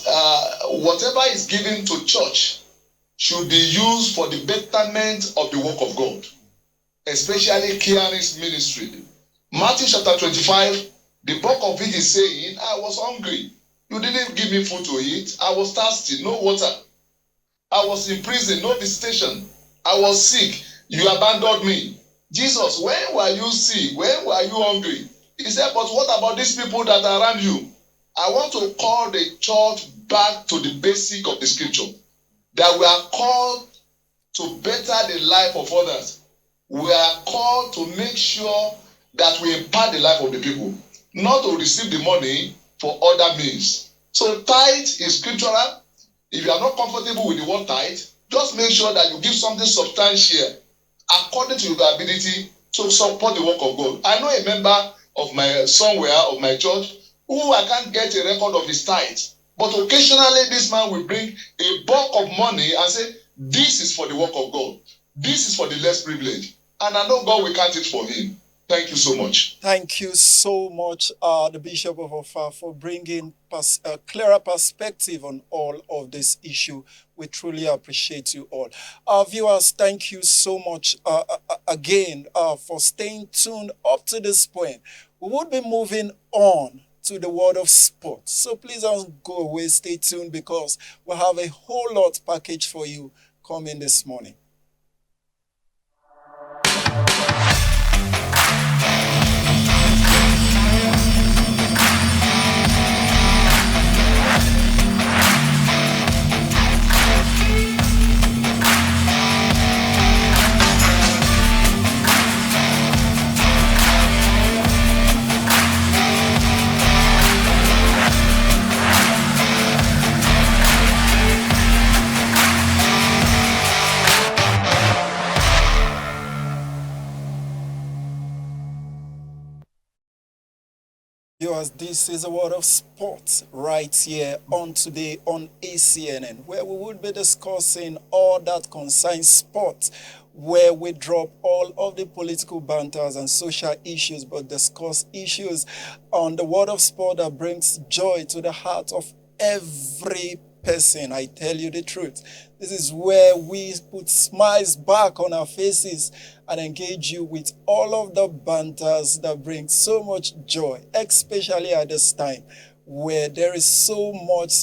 whatever is given to church should be used for the betterment of the work of God, especially Kiani's ministry. Matthew chapter 25, the bulk of it is saying, I was hungry. You didn't give me food to eat. I was thirsty, no water. I was in prison, no visitation. I was sick. You abandoned me. Jesus, when were you sick? When were you hungry? He said, but what about these people that are around you? I want to call the church back to the basic of the scripture, that we are called to better the life of others. We are called to make sure that we impart the life of the people, not to receive the money for other means. So tithe is scriptural. If you are not comfortable with the word tithe, just make sure that you give something substantial according to your ability to support the work of God. I know a member of my church who I can't get a record of his tithe, but occasionally this man will bring a bulk of money and say, this is for the work of God. This is for the less privileged. And I know God will count it for him. Thank you so much. Thank you so much, the Bishop of Ofa, for bringing a clearer perspective on all of this issue. We truly appreciate you all. Our viewers, thank you so much again for staying tuned up to this point. We will be moving on to the world of sports. So please don't go away, stay tuned, because we'll have a whole lot package for you coming this morning. Viewers, this is a world of sports right here on today on ACNN, where we will be discussing all that concerns sports, where we drop all of the political banters and social issues, but discuss issues on the world of sport that brings joy to the heart of every person. I tell you the truth. This is where we put smiles back on our faces and engage you with all of the banters that bring so much joy, especially at this time where there is so much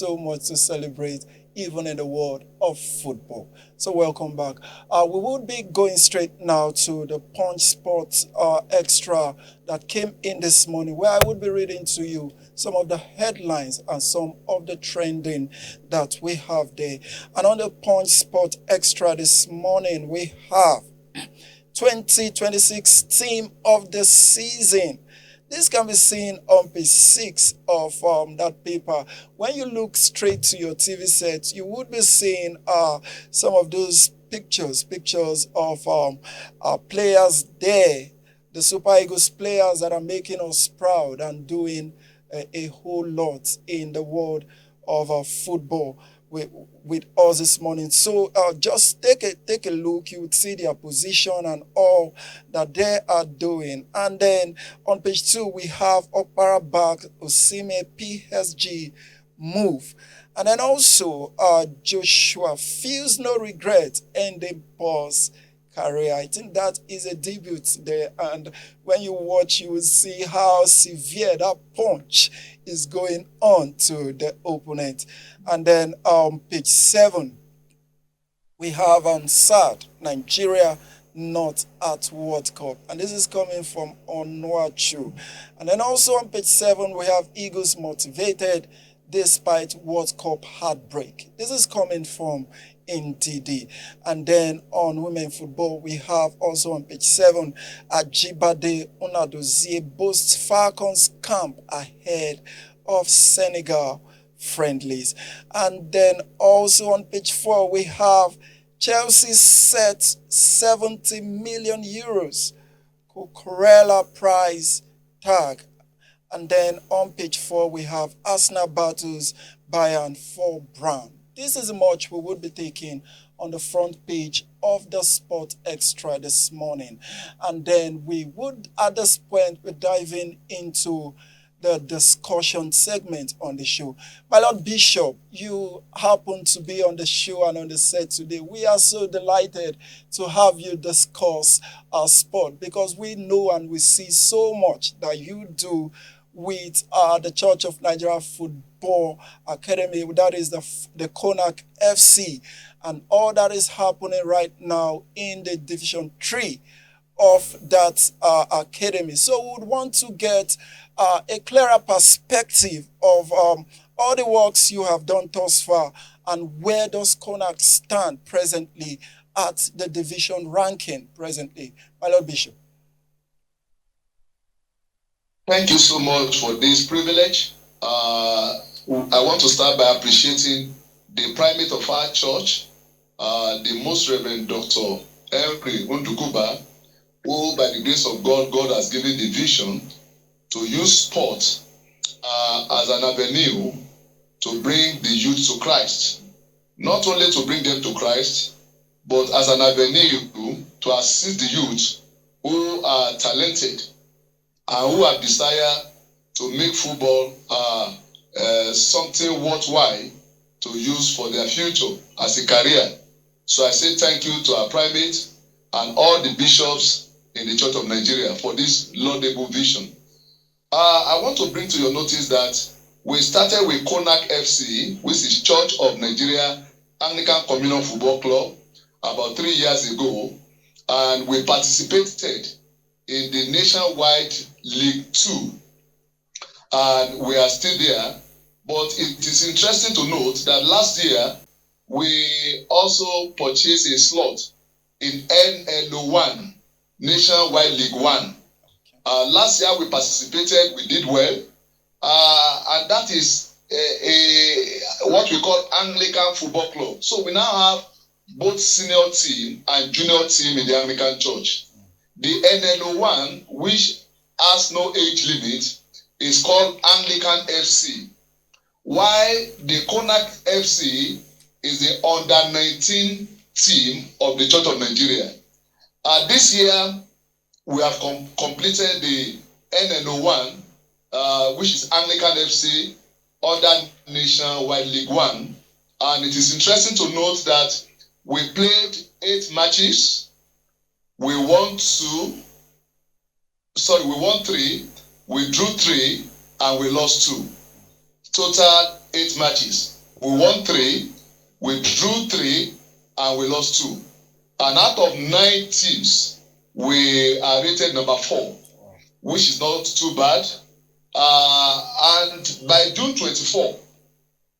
to celebrate, even in the world of football. So welcome back. We will be going straight now to the Punch Sports Extra that came in this morning, where I will be reading to you some of the headlines and some of the trending that we have there. And on the Punch Sport Extra this morning, we have 2026 Team of the Season. This can be seen on page 6 of that paper. When you look straight to your TV set, you would be seeing some of those pictures of players there, the Super Eagles players that are making us proud and doing a whole lot in the world of football with us this morning. So just take a look. You would see their position and all that they are doing. And then on page 2, we have Opera back Osime PSG move. And then also Joshua feels no regret ending Paul's career. I think that is a debut there, and when you watch, you will see how severe that punch is going on to the opponent. And then page 7, we have sad Nigeria not at World Cup, and this is coming from Onuachu. And then also on page 7, we have Eagles motivated despite World Cup heartbreak. This is coming from NTD. And then on women football, we have also on page 7, Ajibade Unadozie boasts Falcons camp ahead of Senegal friendlies. And then also on page 4, we have Chelsea set 70 million euros Cucurella price tag. And then on page 4, we have Arsenal battles Bayern for Brown. This is much we would be taking on the front page of the Sport Extra this morning. And then we would, at this point, be diving into the discussion segment on the show. My Lord Bishop, you happen to be on the show and on the set today. We are so delighted to have you discuss our sport, because we know and we see so much that you do with the Church of Nigeria Football Academy, that is the Konak FC, and all that is happening right now in the Division 3 of that academy. So we would want to get a clearer perspective of all the works you have done thus far, and where does Konak stand presently at the division ranking presently. My Lord Bishop. Thank you so much for this privilege. I want to start by appreciating the primate of our church, the Most Reverend Dr. Henry Undukuba, who by the grace of God, God has given the vision to use sport as an avenue to bring the youth to Christ. not only to bring them to Christ, but as an avenue to assist the youth who are talented and who have desire to make football something worthwhile to use for their future as a career. So I say thank you to our primate and all the bishops in the Church of Nigeria for this laudable vision. I want to bring to your notice that we started with Konak FC, which is Church of Nigeria Anglican Communion Football Club, about 3 years ago, and we participated in the nationwide League 2, and we are still there. But it is interesting to note that last year we also purchased a slot in NLO1, Nationwide League 1. Last year we participated, we did well, and that is what we call Anglican Football Club. So we now have both senior team and junior team in the Anglican Church. The NLO1, which has no age limit, is called Anglican FC, while the Konak FC is the under-19 team of the Church of Nigeria. This year, we have completed the NNO1, which is Anglican FC, under Nationwide League 1. And it is interesting to note that we played 8 matches. We won 3, we drew 3, and we lost 2. Total 8 matches. We won 3, we drew 3, and we lost 2. And out of 9 teams, we are rated number 4, which is not too bad. And by June 24,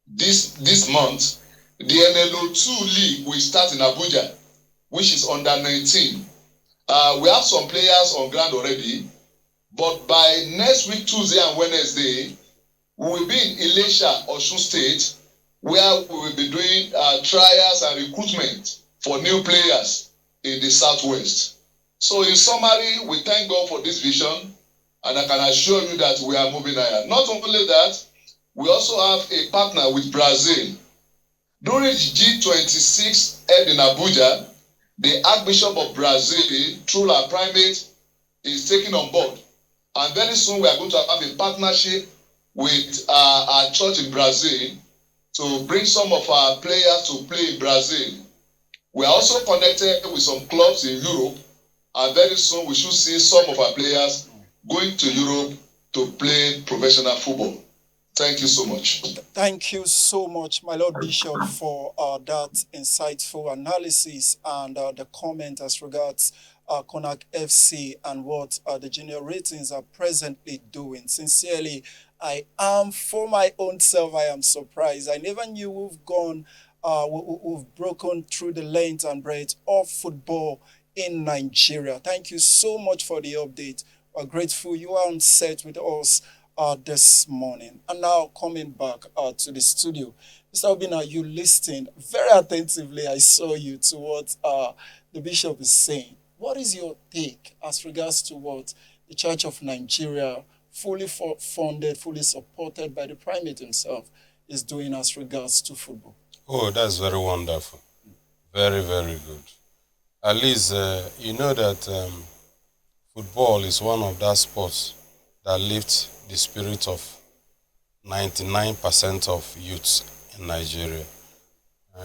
this month, the NLO2 League will start in Abuja, which is under 19. We have some players on ground already, but by next week, Tuesday and Wednesday, we will be in Ilesha, Osun State, where we will be doing trials and recruitment for new players in the Southwest. So in summary, we thank God for this vision, and I can assure you that we are moving higher. Not only that, we also have a partner with Brazil. During G26 held in Abuja, the Archbishop of Brazil, through our primate, is taking on board. And very soon we are going to have a partnership with our church in Brazil to bring some of our players to play in Brazil. We are also connected with some clubs in Europe, and very soon we should see some of our players going to Europe to play professional football. Thank you so much. Thank you so much, my Lord Bishop, for that insightful analysis and the comment as regards Konak FC and what the junior ratings are presently doing. Sincerely, I am, for my own self, I am surprised. I never knew we've broken through the length and breadth of football in Nigeria. Thank you so much for the update. We're grateful you are on set with us this morning. And now coming back to the studio. Mr. Obina, you listened very attentively. I saw you to what the bishop is saying. What is your take as regards to what the Church of Nigeria, fully funded, fully supported by the primate himself, is doing as regards to football? Oh, that's very wonderful. Very, very good. At least, you know that football is one of those sports that lifts the spirit of 99% of youths in Nigeria.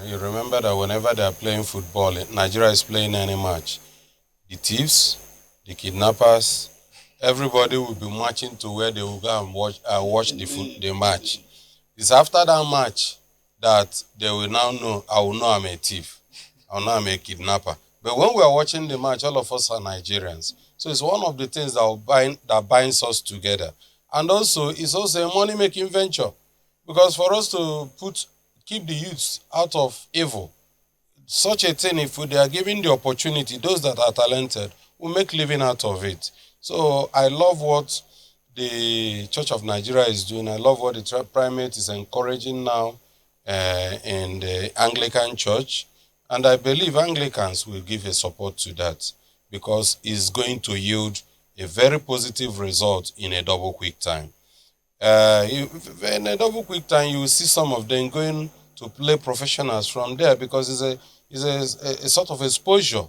You remember that whenever they are playing football, Nigeria is playing any match, the thieves, the kidnappers, everybody will be marching to where they will go and watch the match. It's after that match that they will now know, I will know I'm a thief, I will know I'm a kidnapper. But when we are watching the match, all of us are Nigerians. So it's one of the things that binds us together. And also, it's also a money-making venture. Because for us to keep the youths out of evil, such a thing, if they are given the opportunity, those that are talented will make living out of it. So I love what the Church of Nigeria is doing. I love what the primate is encouraging now in the Anglican Church. And I believe Anglicans will give a support to that because it's going to yield a very positive result in a double quick time. In a double quick time, you will see some of them going to play professionals from there, because it's a sort of exposure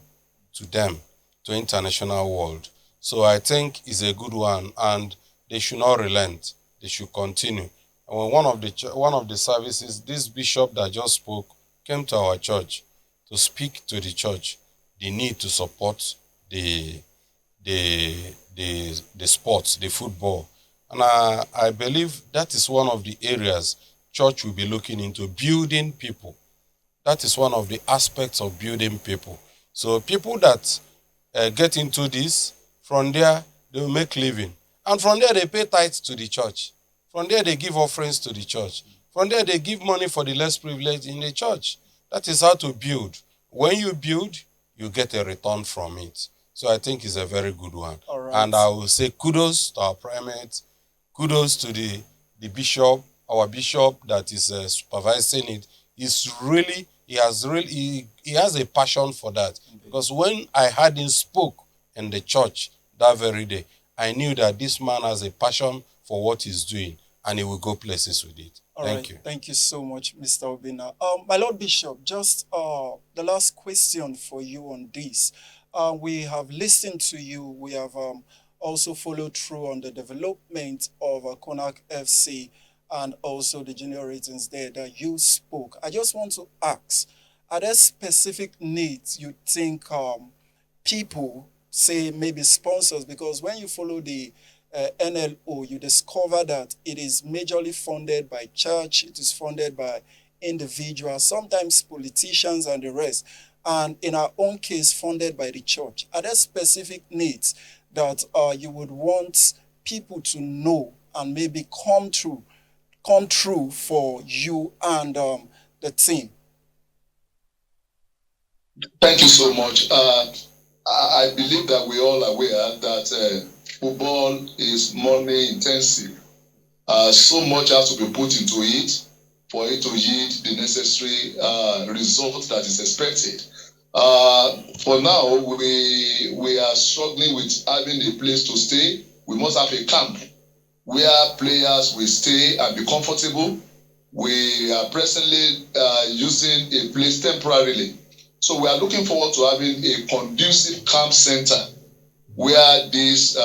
to them, to international world. So I think it's a good one, and they should not relent. They should continue. And one of the services, this bishop that just spoke came to our church to speak to the church the need to support the sports, the football. And I believe that is one of the areas church will be looking into, building people. That is one of the aspects of building people. So people that get into this, from there they will make living. And from there they pay tithes to the church. From there they give offerings to the church. From there they give money for the less privileged in the church. That is how to build. When you build, you get a return from it. So I think it's a very good one. All right. And I will say kudos to our primate, kudos to the bishop, our bishop that is supervising it. He has a passion for that. Because when I heard him spoke in the church that very day, I knew that this man has a passion for what he's doing, and he will go places with it. Thank you. Thank you so much, Mr. Obina. My Lord Bishop, just the last question for you on this. We have listened to you. We have also followed through on the development of Konak FC and also the junior ratings there that you spoke. I just want to ask, are there specific needs you think people, say maybe sponsors, because when you follow the NLO, you discover that it is majorly funded by church, it is funded by individuals, sometimes politicians and the rest, and in our own case, funded by the church. Are there specific needs that you would want people to know and maybe come true for you and the team? Thank you so much. I believe that we're all aware that football is money intensive. So much has to be put into it for it to yield the necessary result that is expected. For now, we are struggling with having a place to stay. We must have a camp where players will stay and be comfortable. We are presently using a place temporarily. So we are looking forward to having a conducive camp center where these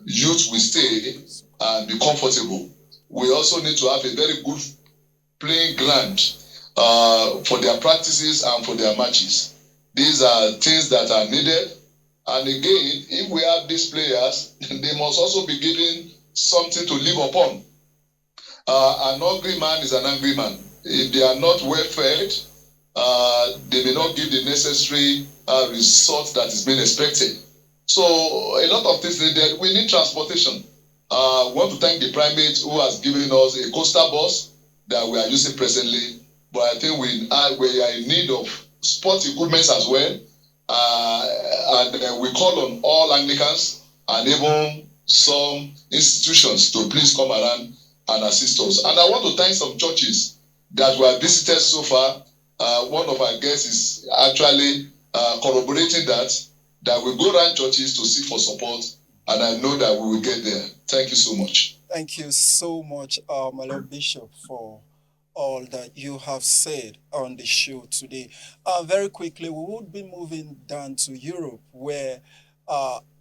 youth will stay and be comfortable. We also need to have a very good playing ground for their practices and for their matches. These are things that are needed. And again, if we have these players, they must also be given something to live upon. An hungry man is an angry man. If they are not well fed, they may not give the necessary result that is being expected. So a lot of things needed. We need transportation. I want to thank the primate who has given us a coaster bus that we are using presently. But I think we are in need of sport equipment as well. And we call on all Anglicans and even some institutions to please come around and assist us. And I want to thank some churches that were visited so far. One of our guests is actually corroborating that we go around churches to seek for support, and I know that we will get there. Thank you so much. Thank you so much, my Lord Bishop, for all that you have said on the show today. Very quickly, we would be moving down to Europe, where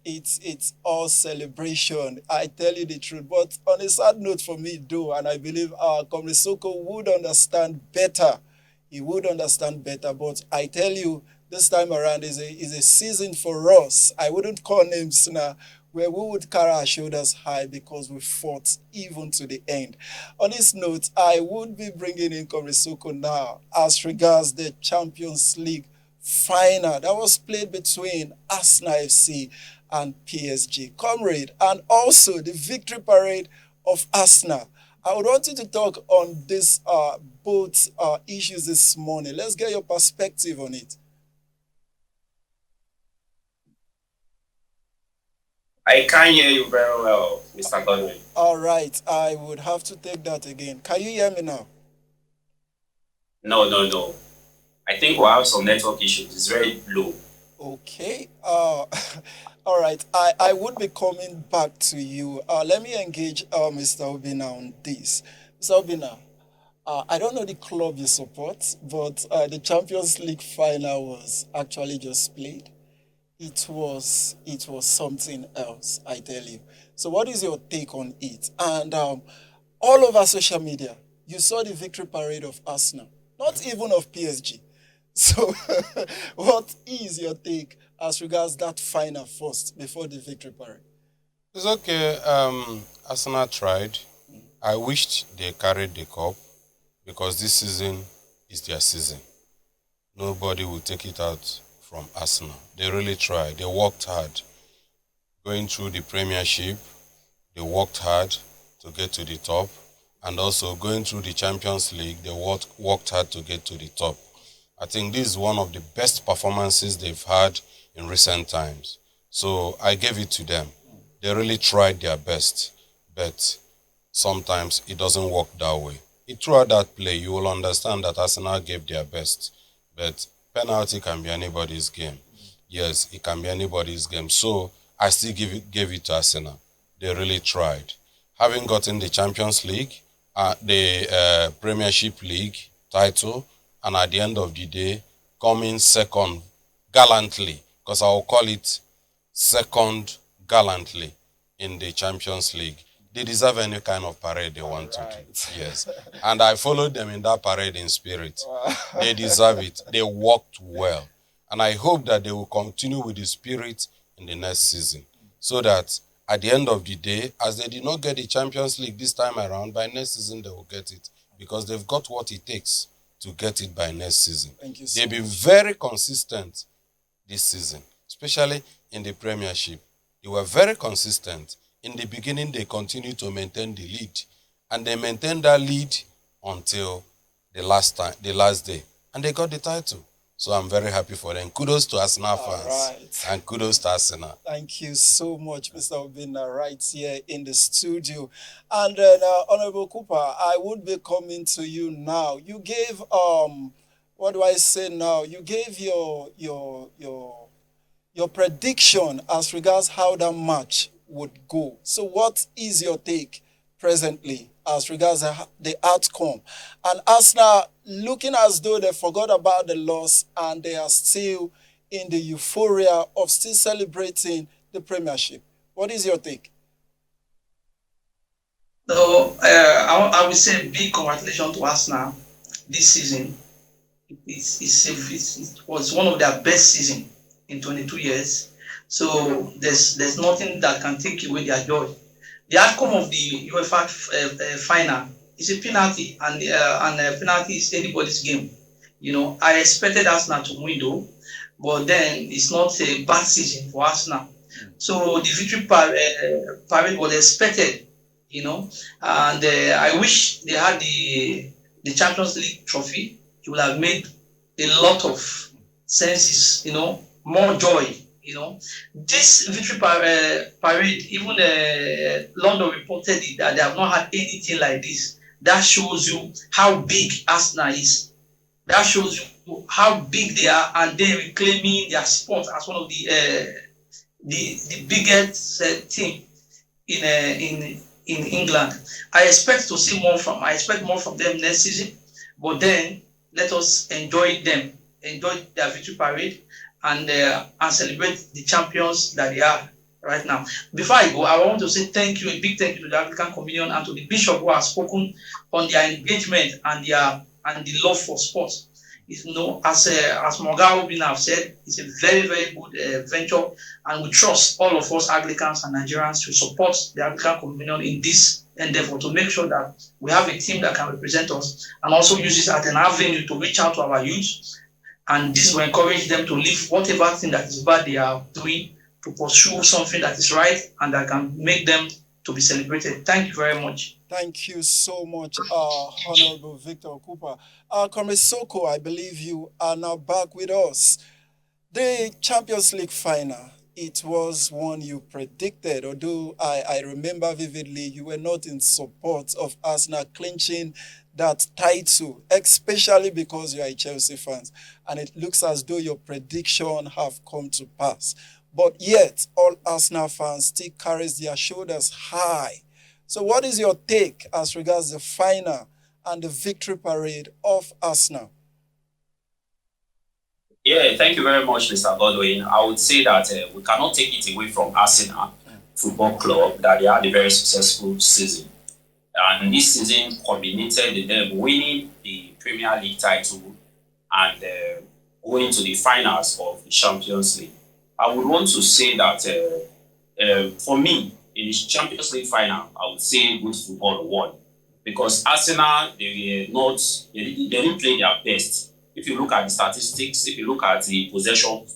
it's all celebration. I tell you the truth. But on a sad note for me, though, and I believe Comrade Soko would understand better. He would understand better. But I tell you, this time around is a season for us. I wouldn't call names now, where we would carry our shoulders high because we fought even to the end. On this note, I would be bringing in Comrade Soko now as regards the Champions League final that was played between Arsenal FC and PSG. Comrade, and also the victory parade of Arsenal. I would want you to talk on this both issues this morning. Let's get your perspective on it. I can't hear you very well, Mr. Godwin. All right, I would have to take that again. Can you hear me now? No. I think we'll have some network issues. It's very low. Okay. All right. I would be coming back to you. Let me engage Mr. Obina on this. Mr. Obina, I don't know the club you support, but the Champions League final was actually just played. It was something else, I tell you. So, what is your take on it? And all over social media, you saw the victory parade of Arsenal, not even of PSG. So, what is your take as regards that final first before the victory parade? It's okay. Arsenal tried. I wished they carried the cup because this season is their season. Nobody will take it out from Arsenal. They really tried. They worked hard. Going through the Premiership, they worked hard to get to the top. And also going through the Champions League, they worked hard to get to the top. I think this is one of the best performances they've had in recent times. So I gave it to them. They really tried their best, but sometimes it doesn't work that way. Throughout that play, you will understand that Arsenal gave their best, but penalty can be anybody's game. Yes, it can be anybody's game. So I still gave it to Arsenal. They really tried. Having gotten the Champions League, the Premiership League title, and at the end of the day, coming second gallantly, because I will call it second gallantly in the Champions League. They deserve any kind of parade they want to do. Yes. And I followed them in that parade in spirit. They deserve it. They worked well. And I hope that they will continue with the spirit in the next season. So that at the end of the day, as they did not get the Champions League this time around, by next season they will get it. Because they've got what it takes to get it by next season. Thank you so They've been much. very consistent this season, especially in the Premiership. They were very consistent. In the beginning, they continued to maintain the lead. And they maintained that lead until the last day. And they got the title. So I'm very happy for them. Kudos to Arsenal fans. Right. And kudos to Arsenal. Thank you so much, Mr. Obinna, right here in the studio. And then, Honorable Cooper, I would be coming to you now. You gave, what do I say now? You gave your prediction as regards how that match would go. So what is your take presently as regards the outcome? And Arsenal looking as though they forgot about the loss and they are still in the euphoria of still celebrating the Premiership. What is your take? So I would say big congratulations to Arsenal this season. It was one of their best season in 22 years. So there's nothing that can take away their joy. The outcome of the UEFA final is a penalty, and penalty is anybody's game. You know, I expected Arsenal to win though, but then it's not a bad season for Arsenal. So the victory parade was expected, you know, and I wish they had the Champions League trophy. It would have made a lot of senses, you know, more joy. You know, this victory parade, even London reported it, that they have not had anything like this. That shows you how big Arsenal is. That shows you how big they are, and they reclaiming their spot as one of the biggest team in England. I expect more from them next season. But then let us enjoy their victory parade, and celebrate the champions that they are right now. Before I go, I want to say a big thank you to the African Communion and to the bishop who has spoken on their engagement and the love for sports. You know, as Morgan Obinna have said, it's a very, very good venture, and we trust all of us Anglicans and Nigerians to support the African Communion in this endeavor to make sure that we have a team that can represent us, and also use this as an avenue to reach out to our youth. And this will encourage them to leave whatever thing that is bad they are doing, to pursue something that is right and that can make them to be celebrated. Thank you very much. Thank you so much, Honorable Victor Cooper. Comrade Soko, I believe you are now back with us. The Champions League final, it was one you predicted, although I remember vividly you were not in support of Arsenal clinching that title, especially because you are a Chelsea fan, and it looks as though your prediction have come to pass. But yet, all Arsenal fans still carries their shoulders high. So what is your take as regards the final and the victory parade of Arsenal? Yeah, thank you very much, Mr. Godwin. I would say that we cannot take it away from Arsenal Football Club that they had a very successful season. And this season culminated in them winning the Premier League title and going to the finals of the Champions League. I would want to say that for me, in the Champions League final, I would say good football won. Because Arsenal, they didn't play their best. If you look at the statistics, if you look at the possession,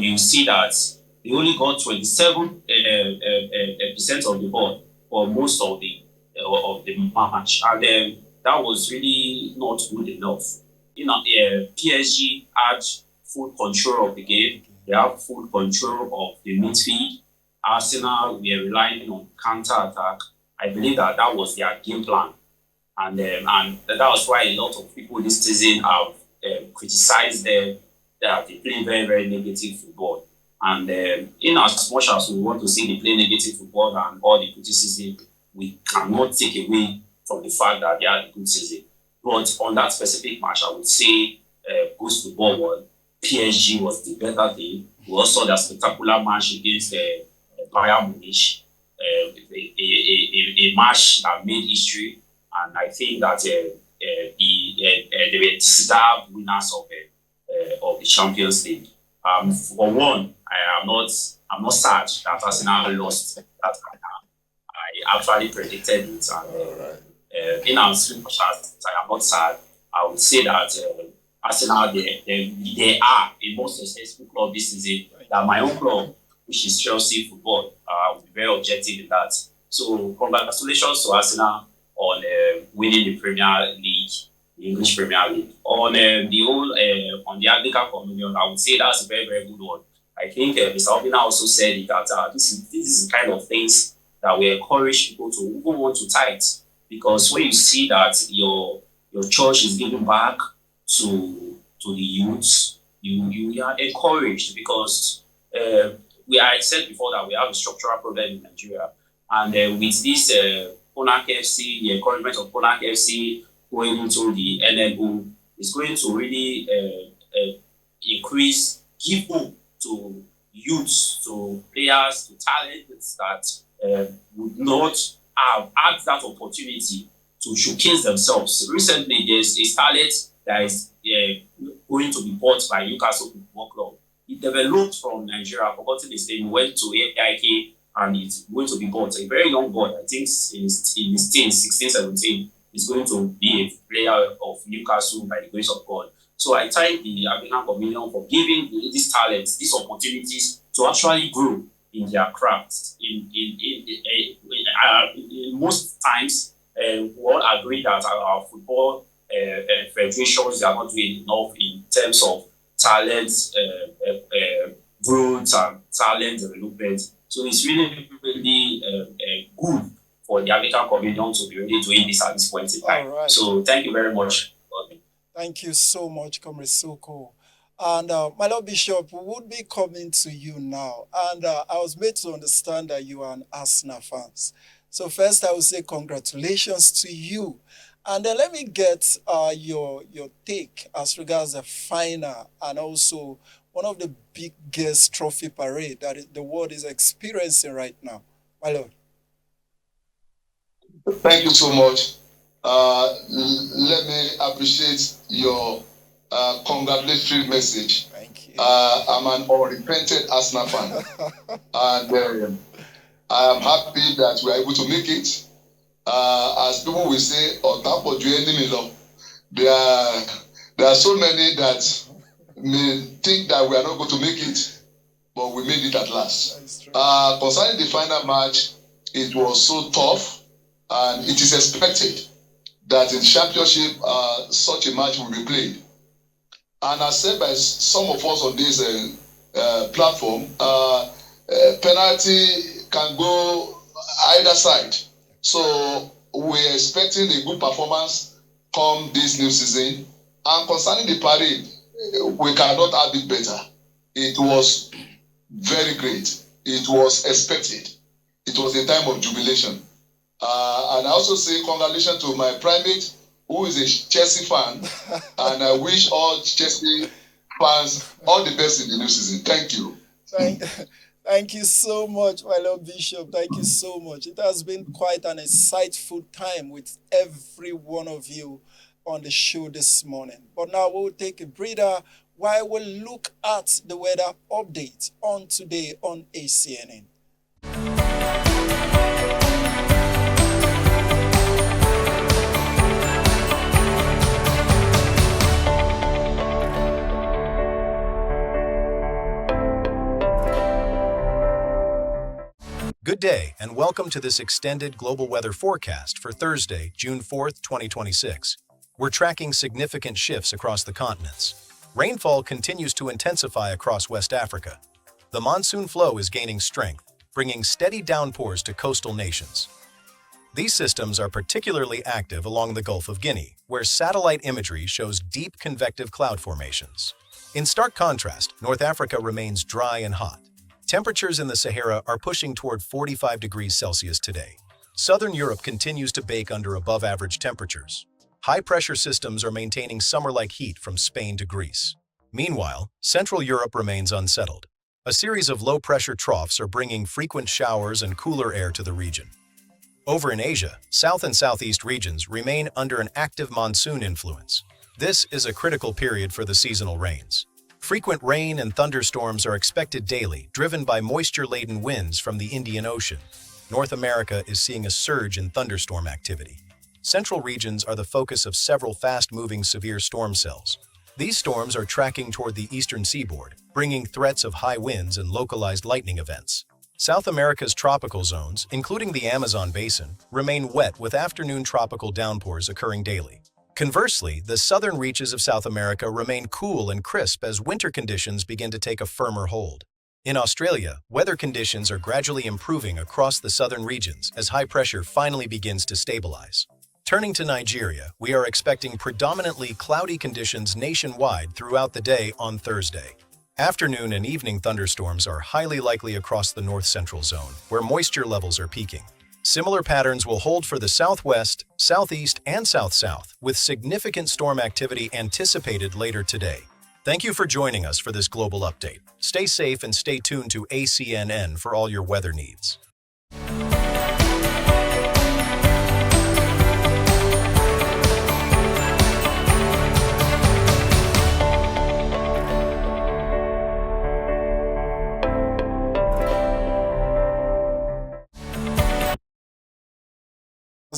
you see that they only got 27% of the ball for most of the match, and that was really not good enough. PSG had full control of the game. They have full control of the midfield. Arsenal were relying on counter-attack. I believe that was their game plan. And that was why a lot of people this season have criticized them that they play very, very negative football. And in as much as we want to see they play negative football and all the criticism, we cannot take away from the fact that they had a good season. But on that specific match, I would say good football won. PSG was the better team. We also saw that spectacular match against Bayern Munich, a match that made history. And I think that they were deserved winners of the Champions League. For one, I'm not sad that Arsenal lost that final. I actually predicted it, and in as much as I am not sad, I would say that Arsenal they are a most successful club this season than my own club, which is Chelsea Football. I will be very objective in that. So congratulations to Arsenal on winning the Premier League, the English Premier League. On the Anglican Communion, I would say that's a very, very good one. I think Mr. Obina also said it that this is the kind of things that we encourage people to even want to tithe, because when you see that your church is giving back to the youth, you are encouraged, because I said before that we have a structural problem in Nigeria, and with this Ponak FC, the encouragement of Ponak FC going into the NNO is going to really give hope to youths, to players, to talents that would not have had that opportunity to showcase themselves. Recently, there's a talent that is going to be bought by Newcastle Football Club. He developed from Nigeria, forgotten his name, went to AIK, and it's going to be bought. A very young boy, I think in his teens, 16, 17, is going to be a player of Newcastle by the grace of God. So I thank the Anglican Communion for giving these talents, these opportunities to actually grow in their crafts. In most times, we all agree that our football federations are not doing enough in terms of talent growth and talent development. So it's really, really good for the Anglican Communion to be really doing this at this point in time. Right. So thank you very much. Thank you so much, Comrade Soko. And my Lord Bishop, we would be coming to you now. And I was made to understand that you are an Arsenal fan. So first I will say congratulations to you. And then let me get your take as regards the final and also one of the biggest trophy parade that the world is experiencing right now. My Lord. Thank you so much. Let me appreciate your congratulatory message. Thank you. I'm an unrepented Arsenal fan. And I am happy that we are able to make it. As people will say, there are so many that may think that we are not going to make it, but we made it at last. Concerning the final match, it was so tough, and it is expected that in championship, such a match will be played. And as said by some of us on this platform, penalty can go either side. So we're expecting a good performance come this new season. And concerning the parade, we cannot have it better. It was very great. It was expected. It was a time of jubilation. And I also say congratulations to my primate, who is a Chelsea fan, and I wish all Chelsea fans all the best in the new season. Thank you. Thank you so much, my Lord Bishop. Thank you so much. It has been quite an insightful time with every one of you on the show this morning. But now we'll take a breather while we look at the weather update on today on ACNN. Good day, and welcome to this extended global weather forecast for Thursday, June 4th, 2026. We're tracking significant shifts across the continents. Rainfall continues to intensify across West Africa. The monsoon flow is gaining strength, bringing steady downpours to coastal nations. These systems are particularly active along the Gulf of Guinea, where satellite imagery shows deep convective cloud formations. In stark contrast, North Africa remains dry and hot. Temperatures in the Sahara are pushing toward 45 degrees Celsius today. Southern Europe continues to bake under above-average temperatures. High-pressure systems are maintaining summer-like heat from Spain to Greece. Meanwhile, Central Europe remains unsettled. A series of low-pressure troughs are bringing frequent showers and cooler air to the region. Over in Asia, South and Southeast regions remain under an active monsoon influence. This is a critical period for the seasonal rains. Frequent rain and thunderstorms are expected daily, driven by moisture-laden winds from the Indian Ocean. North America is seeing a surge in thunderstorm activity. Central regions are the focus of several fast-moving severe storm cells. These storms are tracking toward the eastern seaboard, bringing threats of high winds and localized lightning events. South America's tropical zones, including the Amazon basin, remain wet with afternoon tropical downpours occurring daily. Conversely, the southern reaches of South America remain cool and crisp as winter conditions begin to take a firmer hold. In Australia, weather conditions are gradually improving across the southern regions as high pressure finally begins to stabilize. Turning to Nigeria, we are expecting predominantly cloudy conditions nationwide throughout the day on Thursday. Afternoon and evening thunderstorms are highly likely across the north-central zone, where moisture levels are peaking. Similar patterns will hold for the southwest, southeast, and south-south, with significant storm activity anticipated later today. Thank you for joining us for this global update. Stay safe and stay tuned to ACNN for all your weather needs.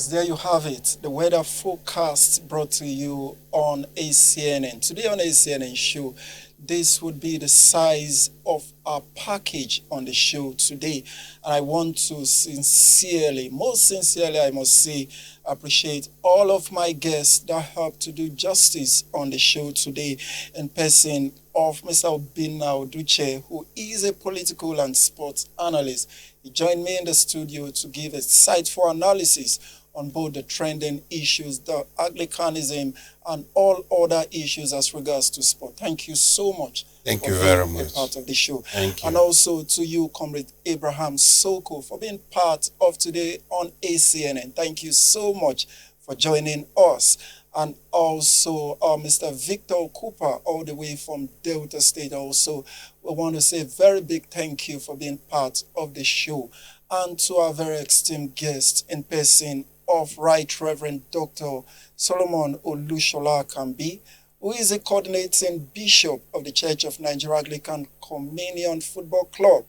There you have it, the weather forecast brought to you on ACNN. Today on ACNN show, this would be the size of our package on the show today. And I want to sincerely, most sincerely, I must say, appreciate all of my guests that helped to do justice on the show today, in person of Mr. Obinna Oduche, who is a political and sports analyst. He joined me in the studio to give a insightful analysis on both the trending issues, the Anglicanism, and all other issues as regards to sport. Thank you so much. Thank you very much. For being part of the show. Thank you. And also to you, Comrade Abraham Soko, for being part of today on ACNN. Thank you so much for joining us. And also Mr. Victor Cooper, all the way from Delta State. Also, we want to say a very big thank you for being part of the show. And to our very esteemed guest in person of Right Reverend Dr. Solomon Olushola Kambi, who is a coordinating bishop of the Church of Nigeria Anglican Communion Football Club,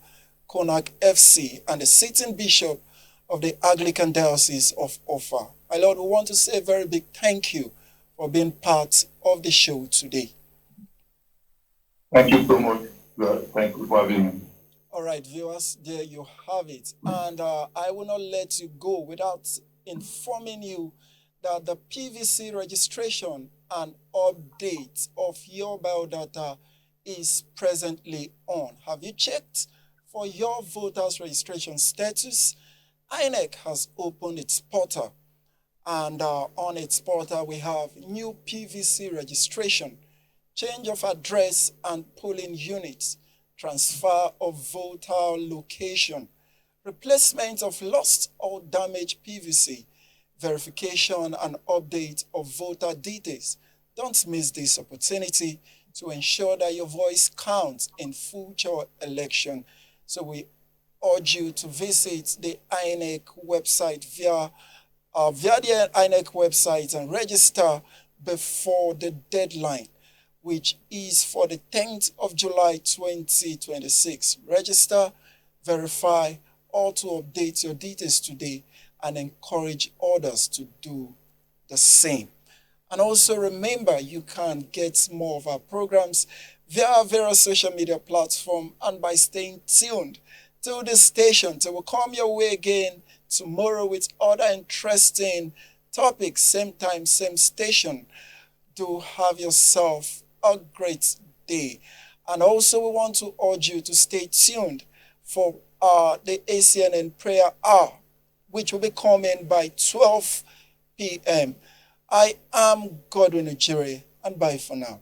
Konak FC, and the sitting bishop of the Anglican Diocese of Offa. My Lord, we want to say a very big thank you for being part of the show today. Thank you so much. Thank you for having me. All right, viewers, there you have it. And I will not let you go without informing you that the PVC registration and update of your biodata is presently on. Have you checked for your voters registration status? INEC has opened its portal, and on its portal we have new PVC registration, change of address and polling units, transfer of voter location, replacement of lost or damaged PVC, verification and update of voter details. Don't miss this opportunity to ensure that your voice counts in future election. So we urge you to visit the INEC website via the INEC website and register before the deadline, which is for the 10th of July 2026. Register, verify, or to update your details today and encourage others to do the same. And also remember, you can get more of our programs via our various social media platforms and by staying tuned to the station. So we'll come your way again tomorrow with other interesting topics, same time, same station. Do have yourself a great day. And also we want to urge you to stay tuned for the ACNN prayer hour, which will be coming by 12 p.m. I am Godwin Ujiri, and bye for now.